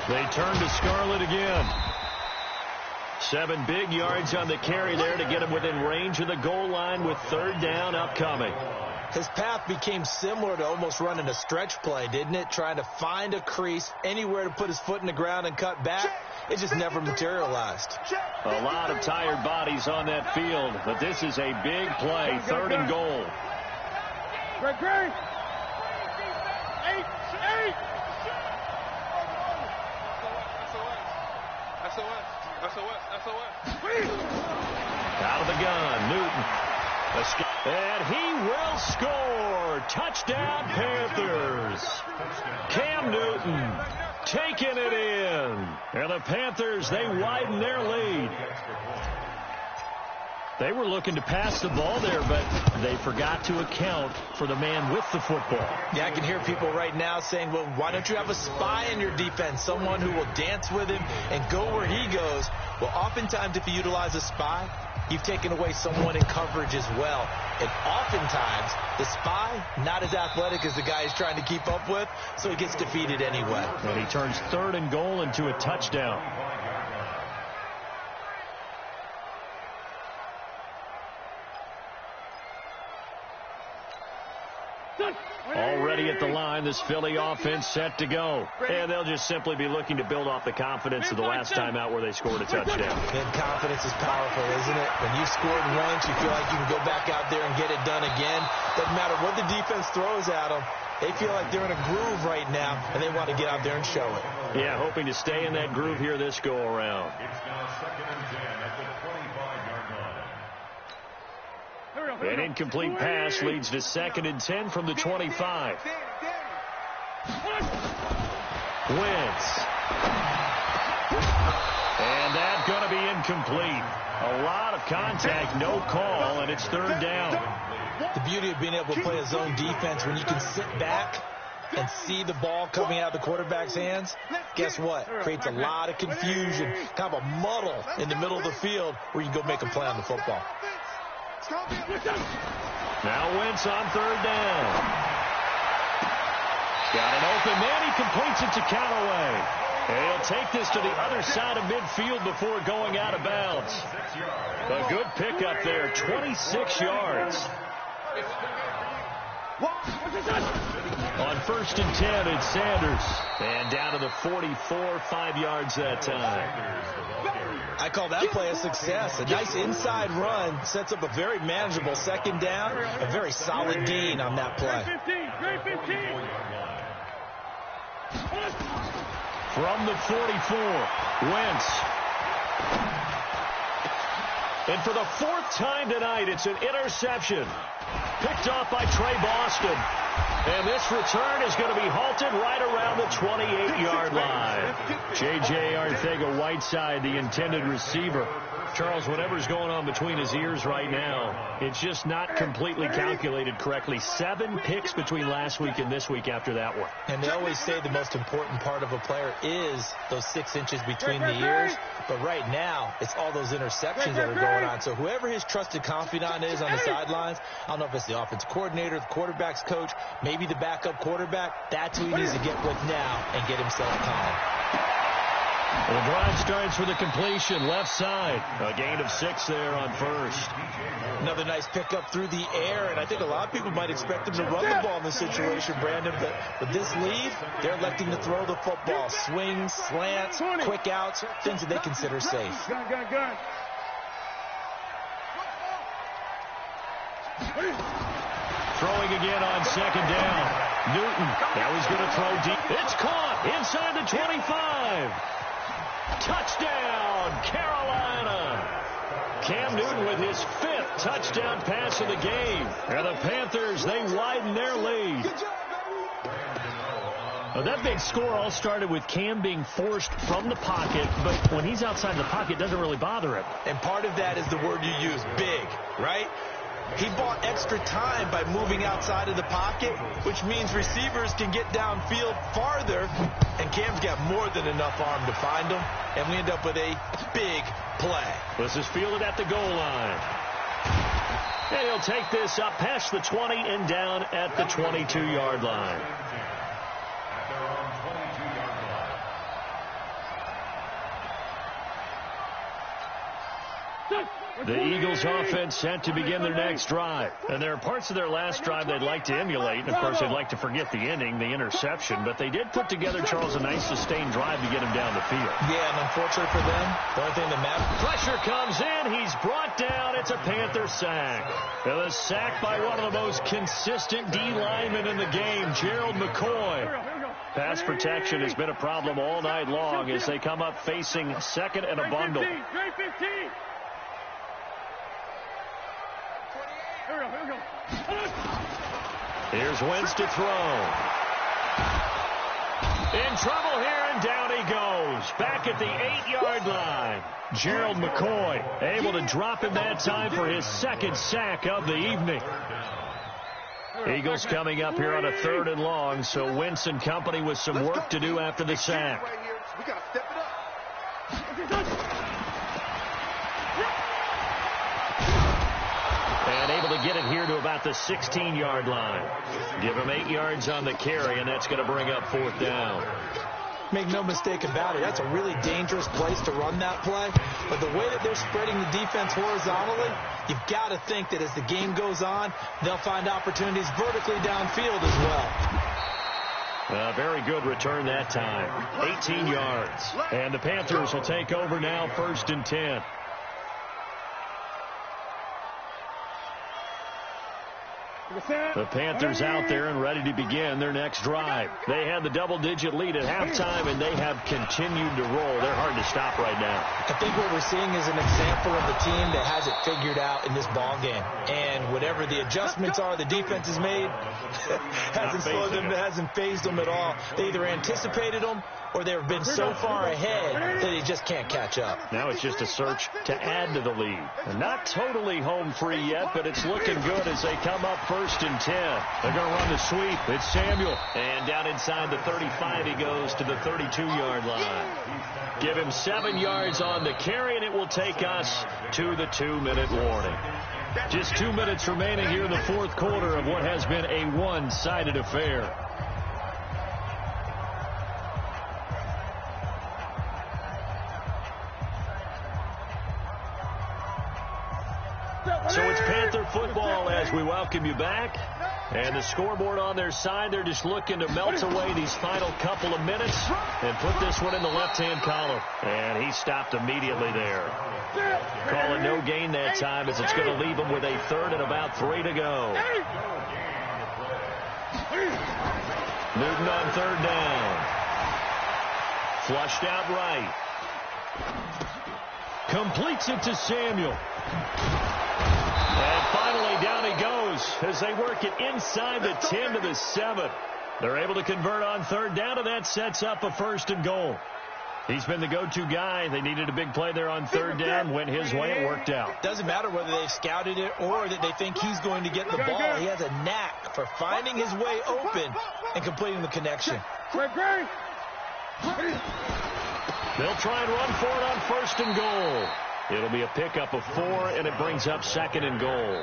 They turn to Scarlett again. 7 big yards on the carry there to get him within range of the goal line with 3rd down upcoming. His path became similar to almost running a stretch play, didn't it? Trying to find a crease, anywhere to put his foot in the ground and cut back. It just never materialized. A lot of tired bodies on that field, but this is a big play, 3rd and goal. Great. 8. Out of the gun, Newton. And he will score. Touchdown, Panthers. Cam Newton taking it in. And the Panthers, they widen their lead. They were looking to pass the ball there, but they forgot to account for the man with the football. Yeah, I can hear people right now saying, well, why don't you have a spy in your defense, someone who will dance with him and go where he goes? Well, oftentimes if you utilize a spy, you've taken away someone in coverage as well. And oftentimes, the spy, not as athletic as the guy he's trying to keep up with, so he gets defeated anyway. And he turns 3rd and goal into a touchdown. Already at the line, this Philly offense set to go. And they'll just simply be looking to build off the confidence of the last time out where they scored a touchdown. And confidence is powerful, isn't it? When you scored once, you feel like you can go back out there and get it done again. Doesn't matter what the defense throws at them. They feel like they're in a groove right now, and they want to get out there and show it. Yeah, hoping to stay in that groove here this go-around. It's now 2nd and 10 at the 25-yard line. An incomplete pass leads to 2nd and 10 from the 25. Wentz. And that's going to be incomplete. A lot of contact, no call, and it's 3rd down. The beauty of being able to play a zone defense when you can sit back and see the ball coming out of the quarterback's hands, guess what? Creates a lot of confusion, kind of a muddle in the middle of the field where you can go make a play on the football. Now Wentz on 3rd down. Got an open man. He completes it to Callaway. And he'll take this to the other side of midfield before going out of bounds. A good pickup there, 26 yards. On 1st and 10, it's Sanders. And down to the 44, 5 yards that time. I call that play a success. A nice inside run sets up a very manageable 2nd down. A very solid gain on that play. From the 44, Wentz. And for the 4th time tonight, it's an interception. Picked off by Trey Boston. And this return is going to be halted right around the 28-yard line. J.J. Arcega-Whiteside, the intended receiver. Charles, whatever's going on between his ears right now, it's just not completely calculated correctly. 7 picks between last week and this week after that one. And they always say the most important part of a player is those 6 inches between the ears. But right now, it's all those interceptions that are going on. So whoever his trusted confidant is on the sidelines, I don't know if it's the offensive coordinator, the quarterback's coach, maybe the backup quarterback, that's who he needs to get with now and get himself calm. The drive starts with a completion, left side. A gain of 6 there on 1st. Another nice pickup through the air, and I think a lot of people might expect them to run the ball in this situation, Brandon, but with this lead, they're electing to throw the football. Swings, slants, quick outs, things that they consider safe. Throwing again on 2nd down. Newton, now he's going to throw deep. It's caught inside the 25. Touchdown, Carolina. Cam Newton with his 5th touchdown pass of the game. And the Panthers, they widen their lead. Now, that big score all started with Cam being forced from the pocket, but when he's outside the pocket, it doesn't really bother him. And part of that is the word you use, big, right? He bought extra time by moving outside of the pocket, which means receivers can get downfield farther, and Cam's got more than enough arm to find him, and we end up with a big play. This is fielded at the goal line. And he'll take this up past the 20 and down at the 22-yard line. The Eagles offense set to begin their next drive. And there are parts of their last drive they'd like to emulate. And, of course, they'd like to forget the ending, the interception. But they did put together, Charles, a nice sustained drive to get him down the field. Yeah, and unfortunately for them, the only thing that matters. Pressure comes in. He's brought down. It's a Panther sack. And a sack by one of the most consistent D linemen in the game, Gerald McCoy. Pass protection has been a problem all night long as they come up facing 2nd and a bundle. Here's Wentz to throw. In trouble here, and down he goes. Back at the 8-yard line. Gerald McCoy able to drop him that time for his second sack of the evening. Eagles coming up here on a 3rd and long, so Wentz and company with some work to do after the sack. We got to step it up. And able to get it here to about the 16-yard line. Give him 8 yards on the carry, and that's going to bring up 4th down. Make no mistake about it, that's a really dangerous place to run that play. But the way that they're spreading the defense horizontally, you've got to think that as the game goes on, they'll find opportunities vertically downfield as well. Very good return that time. 18 yards. And the Panthers will take over now, 1st and 10. The Panthers out there and ready to begin their next drive. They had the double-digit lead at halftime, and they have continued to roll. They're hard to stop right now. I think what we're seeing is an example of the team that has it figured out in this ball game. And whatever the adjustments are the defense has made, hasn't slowed them, hasn't phased them at all. They either anticipated them or they've been so far ahead that they just can't catch up. Now it's just a search to add to the lead. And not totally home free yet, but it's looking good as they come up 1st and 10. They're going to run the sweep. It's Samuel. And down inside the 35, he goes to the 32-yard line. Give him 7 yards on the carry, and it will take us to the 2-minute warning. Just 2 minutes remaining here in the 4th quarter of what has been a one-sided affair. So it's Panther football as we welcome you back. And the scoreboard on their side, they're just looking to melt away these final couple of minutes and put this one in the left-hand column. And he stopped immediately there. Call it no gain that time as it's going to leave him with a 3rd and about 3 to go. Newton on 3rd down. Flushed out right. Completes it to Samuel. And finally, down he goes as they work it inside the 10 to the 7. They're able to convert on 3rd down, and that sets up a 1st and goal. He's been the go-to guy. They needed a big play there on 3rd down. Went his way. It worked out. Doesn't matter whether they've scouted it or that they think he's going to get the ball. He has a knack for finding his way open and completing the connection. They'll try and run for it on 1st and goal. It'll be a pickup of 4, and it brings up 2nd and goal.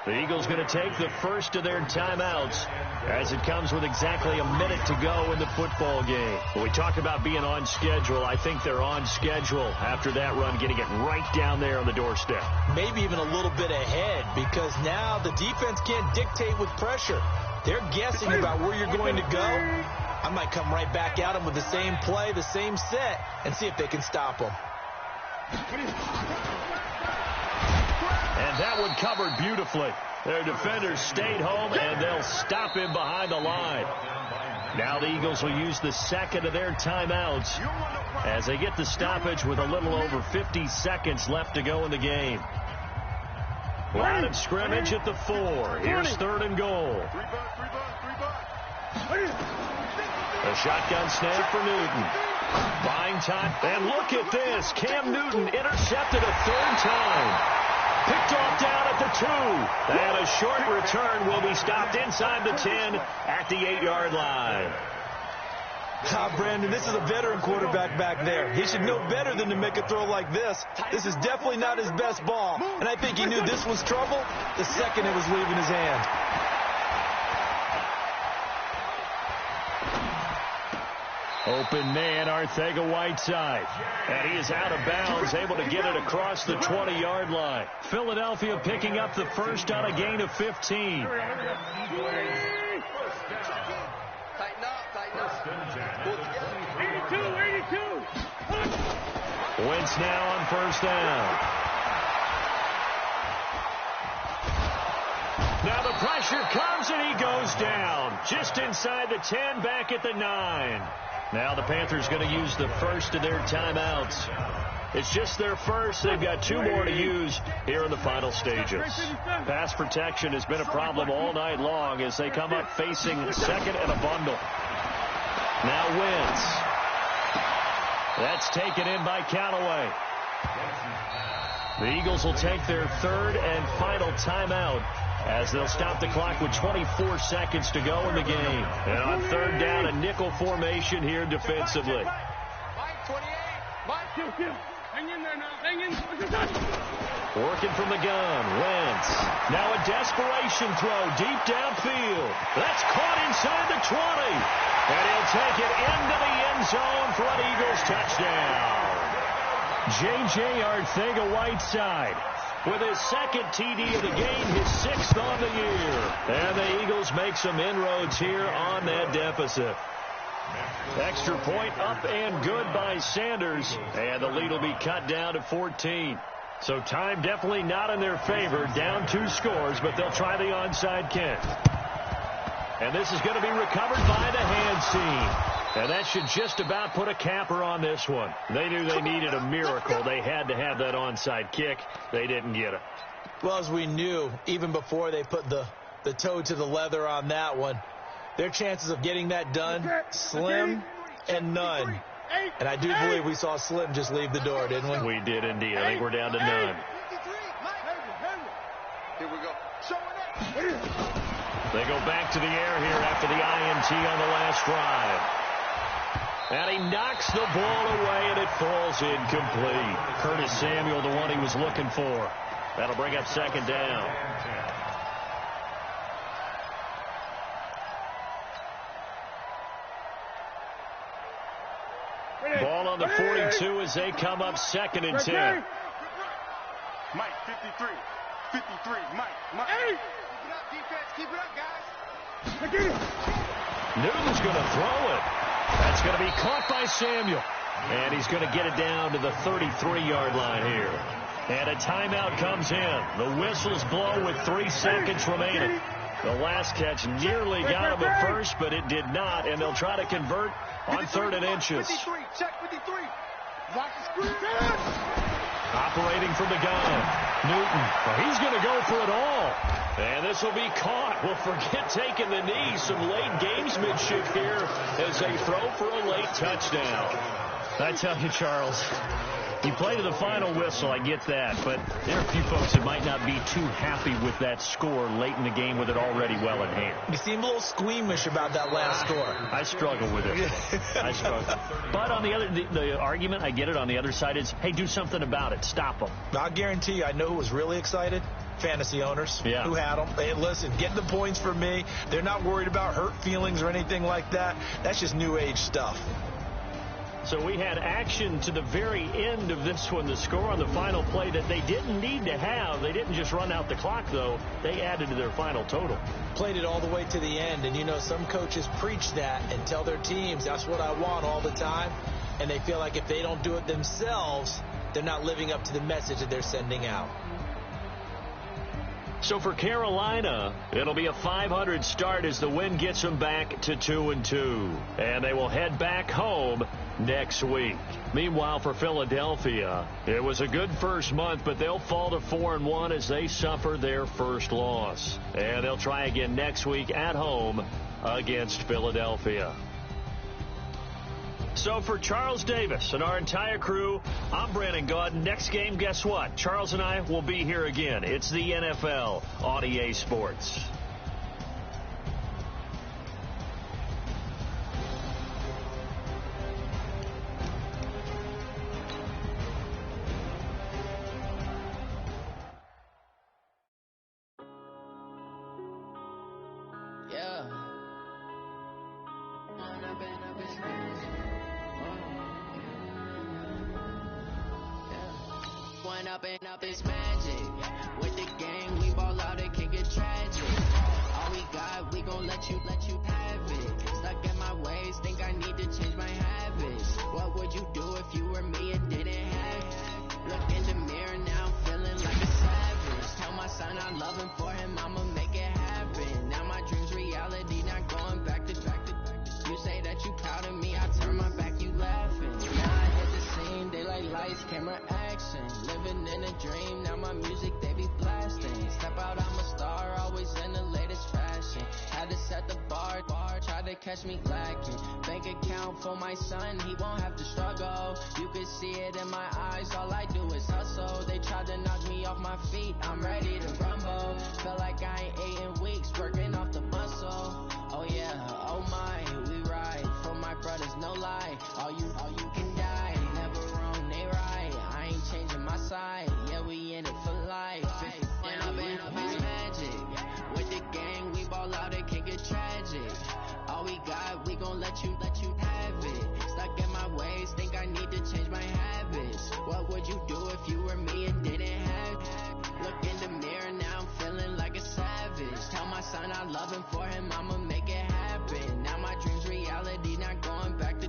The Eagles going to take the first of their timeouts as it comes with exactly a minute to go in the football game. When we talk about being on schedule, I think they're on schedule after that run, getting it right down there on the doorstep. Maybe even a little bit ahead, because now the defense can't dictate with pressure. They're guessing about where you're going to go. I might come right back at them with the same play, the same set, and see if they can stop them. And that one covered beautifully. Their defenders stayed home, and they'll stop him behind the line. Now the Eagles will use the 2nd of their timeouts as they get the stoppage with a little over 50 seconds left to go in the game. Line of scrimmage at the 4. Here's 3rd and goal. A shotgun snap for Newton. Buying time. And look at this. Cam Newton intercepted a 3rd time. Picked off down at the 2. And a short return will be stopped inside the 10 at the 8-yard line. Brandon, this is a veteran quarterback back there. He should know better than to make a throw like this. This is definitely not his best ball. And I think he knew this was trouble the second it was leaving his hand. Open man, Arcega-Whiteside. And he is out of bounds, able to get it across the 20-yard line. Philadelphia picking up the first on a gain of 15. Tighten up. 82. Wentz now on 1st down. Now the pressure comes, and he goes down. Just inside the 10, back at the 9. Now the Panthers going to use the first of their timeouts. It's just their first. They've got 2 more to use here in the final stages. Pass protection has been a problem all night long as they come up facing 2nd and a bundle. Now Wentz. That's taken in by Callaway. The Eagles will take their third and final timeout as they'll stop the clock with 24 seconds to go in the game. And on third down, a nickel formation here defensively. Hang in there now. Hang in. Working from the gun. Wentz. Now a desperation throw deep downfield. That's caught inside the 20. And he'll take it into the end zone for an Eagles touchdown. J.J. Arcega-Whiteside with his second TD of the game, his sixth on the year. And the Eagles make some inroads here on that deficit. Extra point up and good by Sanders. And the lead will be cut down to 14. So time definitely not in their favor. Down 2 scores, but they'll try the onside kick. And this is going to be recovered by the hands team. And that should just about put a capper on this one. They knew they needed a miracle. They had to have that onside kick. They didn't get it. Well, as we knew, even before they put the toe to the leather on that one, their chances of getting that done, slim and none. And I do believe we saw Slim just leave the door, didn't we? We did indeed. I think we're down to none. Here we go. They go back to the air here after the INT on the last drive. And he knocks the ball away, and it falls incomplete. Curtis Samuel, the one he was looking for. That'll bring up second down. Ball on the 42 as they come up second and 10. Mike, 53. 53. Mike. Hey! Keep it up, defense. Keep it up, guys. Newton's going to throw it. That's going to be caught by Samuel. And he's going to get it down to the 33-yard line here. And a timeout comes in. The whistles blow with 3 seconds remaining. The last catch nearly got him at first, but it did not. And they'll try to convert on 3rd and inches. 53. Check 53. Watch the screen. Operating from the gun. Newton. He's going to go for it all. And this will be caught. Well, forget taking the knee. Some late gamesmanship here as they throw for a late touchdown. I tell you, Charles, you play to the final whistle, I get that, but there are a few folks that might not be too happy with that score late in the game with it already well in hand. You seem a little squeamish about that last score. I struggle with it. I struggle. But on the argument, I get it, on the other side is, hey, do something about it. Stop them. I'll guarantee you, I know who was really excited. Fantasy owners who had them. Hey, listen, get the points for me. They're not worried about hurt feelings or anything like that. That's just new age stuff. So we had action to the very end of this one, the score on the final play that they didn't need to have. They didn't just run out the clock, though. They added to their final total. Played it all the way to the end, and you know some coaches preach that and tell their teams that's what I want all the time, and they feel like if they don't do it themselves, they're not living up to the message that they're sending out. So for Carolina, it'll be a 500 start as the win gets them back to 2-2. And they will head back home next week. Meanwhile, for Philadelphia, it was a good first month, but they'll fall to 4-1 as they suffer their first loss. And they'll try again next week at home against Philadelphia. So for Charles Davis and our entire crew, I'm Brandon Gaudin. Next game, guess what? Charles and I will be here again. It's the NFL on EA Sports. Up is magic. With the game, we ball out, it can get tragic. All we got, we gon' let you have it. Stuck in my ways, think I need to change my habits. What would you do if you were me and didn't have it? Look in the mirror, now I'm feeling like a savage. Tell my son I love him, for him I'ma make it happen. Now my dream's reality, not going back to. You say that you proud of me, I turn my back, you laughing. Now I hit the scene, daylight lights, camera action. Living in a dream, now my music, they be black. catch me lacking. Bank account for my son, he won't have to struggle. You can see it in my eyes, all I do is hustle. They tried to knock me off my feet, I'm ready to rumble. Feel like I ain't ate in weeks, working off the muscle. Oh yeah, oh my, we ride for my brothers, no lie. All you can die, never wrong, they right. I ain't changing my side, yeah, we in it for life. And I've been magic. With the gang, we ball out, it can get tragic. All we got, we gon' let you have it. Stuck in my ways, think I need to change my habits. What would you do if you were me and didn't have it? Look in the mirror, now I'm feeling like a savage. Tell my son I love him, for him I'ma make it happen. Now my dream's reality, not going back to.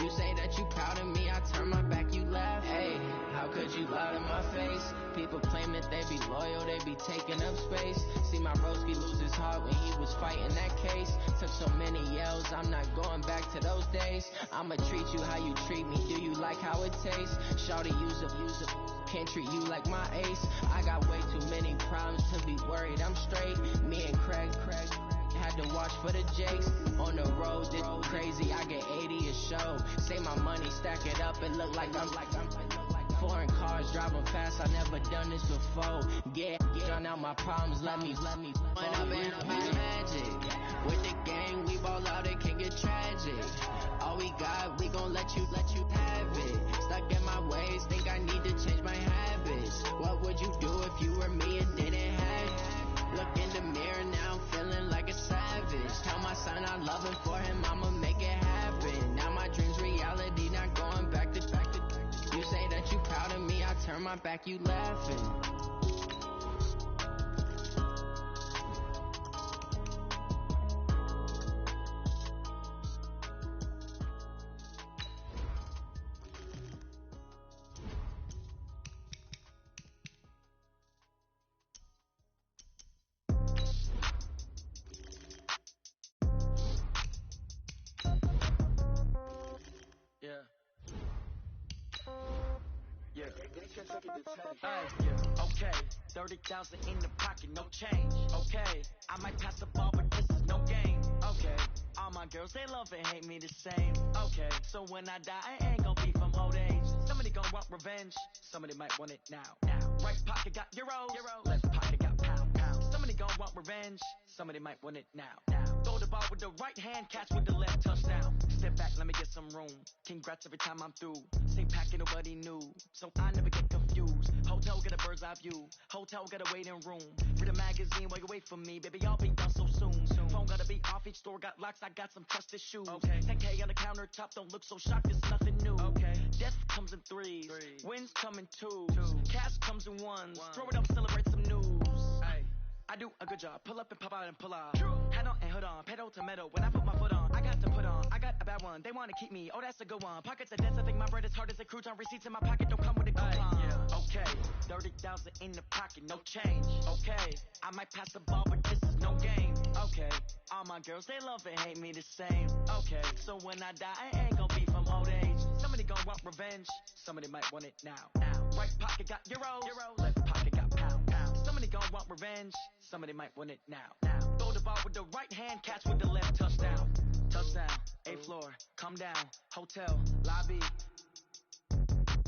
You say that you proud of me, I turn my back, you laugh. Hey, how could you lie to my face? People claim that they be loyal, they be taking up space. See my broski lose his heart when he was fighting that case. Took so many yells, I'm not going back to those days. I'ma treat you how you treat me, do you like how it tastes? Shawty, use it, can't treat you like my ace. I got way too many problems to be worried, I'm straight. Me and Craig had to watch for the Jakes. On the road, this crazy, I get 80 a show. Say my money, stack it up, it look like I'm foreign cars, driving fast, I never done this before. Yeah, drown out my problems, let me When I've been magic. With the gang, we ball out, it can get tragic. All we got, we gon' let you have it. Stuck in my ways, think I need to change my habits. What would you do if you were me and didn't have it? Look in the mirror, now I'm feeling like a savage. Tell my son I love him, for him I'ma make it happen. Now my dream's reality, not going back to. You say that you proud of me, I turn my back, you laughing. Okay, 30,000 in the pocket, no change. Okay, I might pass the ball, but this is no game. Okay, all my girls, they love and hate me the same. Okay, so when I die, I ain't gon' be from old age. Somebody gon' want revenge, somebody might want it now. Right pocket got euros, left pocket got pound. Somebody gon' want revenge, somebody might want it now. Throw the ball with the right hand, catch with the left, touchdown. Step back, let me get some room. Congrats every time I'm through. Same packet, nobody knew, so I never get confused. Hotel get a bird's eye view. Hotel got a waiting room. Read a magazine while you wait for me, baby. I'll be done so soon. Phone gotta be off. Each store got locks. I got some trusted shoes. Okay. 10K on the countertop. Don't look so shocked. It's nothing new. Okay. Death comes in threes. Wins come in twos. Cash comes in ones. Throw it up, celebrate some news. Ay. I do a good job. Pull up and pop out and pull out. Head on and hood on. Pedal to metal. When I put my foot on, I got to put on. I got a bad one. They want to keep me. Oh, that's a good one. Pockets are dense. I think my bread is hard as a crouton. Receipts in my pocket don't come with a coupon. Okay. 30,000 in the pocket. No change. Okay. I might pass the ball, but this is no game. Okay. All my girls, they love and hate me the same. Okay. So when I die, I ain't gon' be from old age. Somebody gon' want revenge. Somebody might want it now. Right pocket got euros. Left pocket got pound. Somebody gon' want revenge. Somebody might want it now. Throw the ball with the right hand, catch with the left, touchdown. Touchdown, 8th floor, come down, hotel, lobby.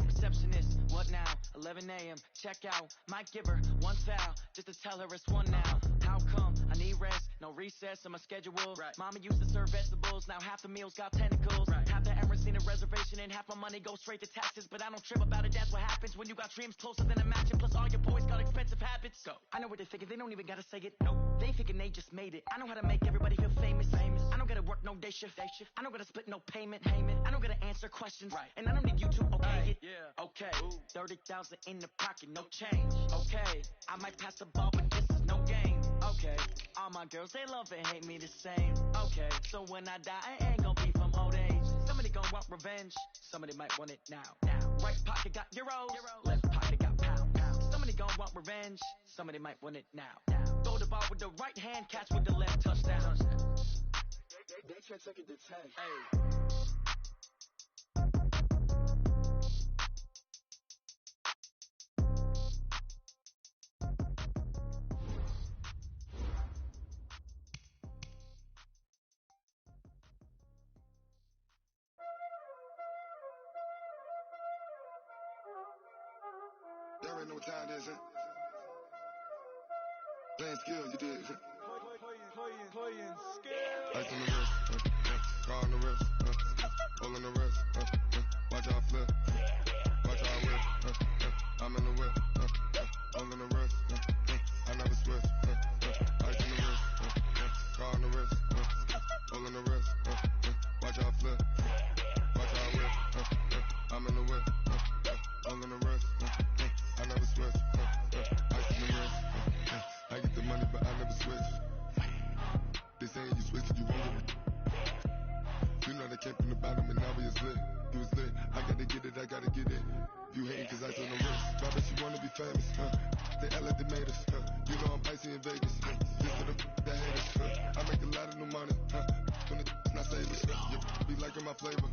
Receptionist, what now? 11 a.m., check out. Might give her one foul, just to tell her it's one now. How come? I need rest, no recess in my schedule. Right. Mama used to serve vegetables, now half the meals got tentacles. Right. Half the Emirates need a reservation and half my money goes straight to taxes. But I don't trip about it, that's what happens when you got dreams closer than a match. And plus all your boys got expensive habits. Go. I know what they're thinking, they don't even gotta say it. Nope. They thinking they just made it. I know how to make everybody feel famous. I don't gotta work no day shift. I don't gotta split no payment. I don't gotta answer questions. Right. And I don't need you to okay it. Yeah. Okay. 30,000 in the pocket, no change. Okay. I might pass the ball, but this is no game. Okay. All my girls, they love and hate me the same. Okay. So when I die, I ain't gon' be from old age. Somebody gon' want revenge. Somebody might want it now. Right pocket got euros. Left pocket got pound. Somebody gon' want revenge. Somebody might want it now. Throw the ball with the right hand, catch with the left, touchdown. They can't take it to 10. Hey. You already know what time it is, huh? Playing skill, you did. Playing skill. Ice on the wrist, car on the wrist, hole in the wrist, watch how I flip, watch how I whip, I'm in the whip, hole in the wrist, I never switch, ice on the wrist, car on the wrist, hole in the wrist, watch how I flip, watch how I whip, I'm in the whip, hole in the wrist, I never switch, ice on the wrist, I get the money but I never switch. They saying you switch 'cause you won't get it. You know they came from the bottom and now we is lit. You was lit, I gotta get it, I gotta get it. You hating 'cause I told no risk. Why bet you wanna be famous, They act like they made us, You know I'm icy in Vegas, This for the that hate us, I make a lot of new money, When it's not saving, You be liking my flavor,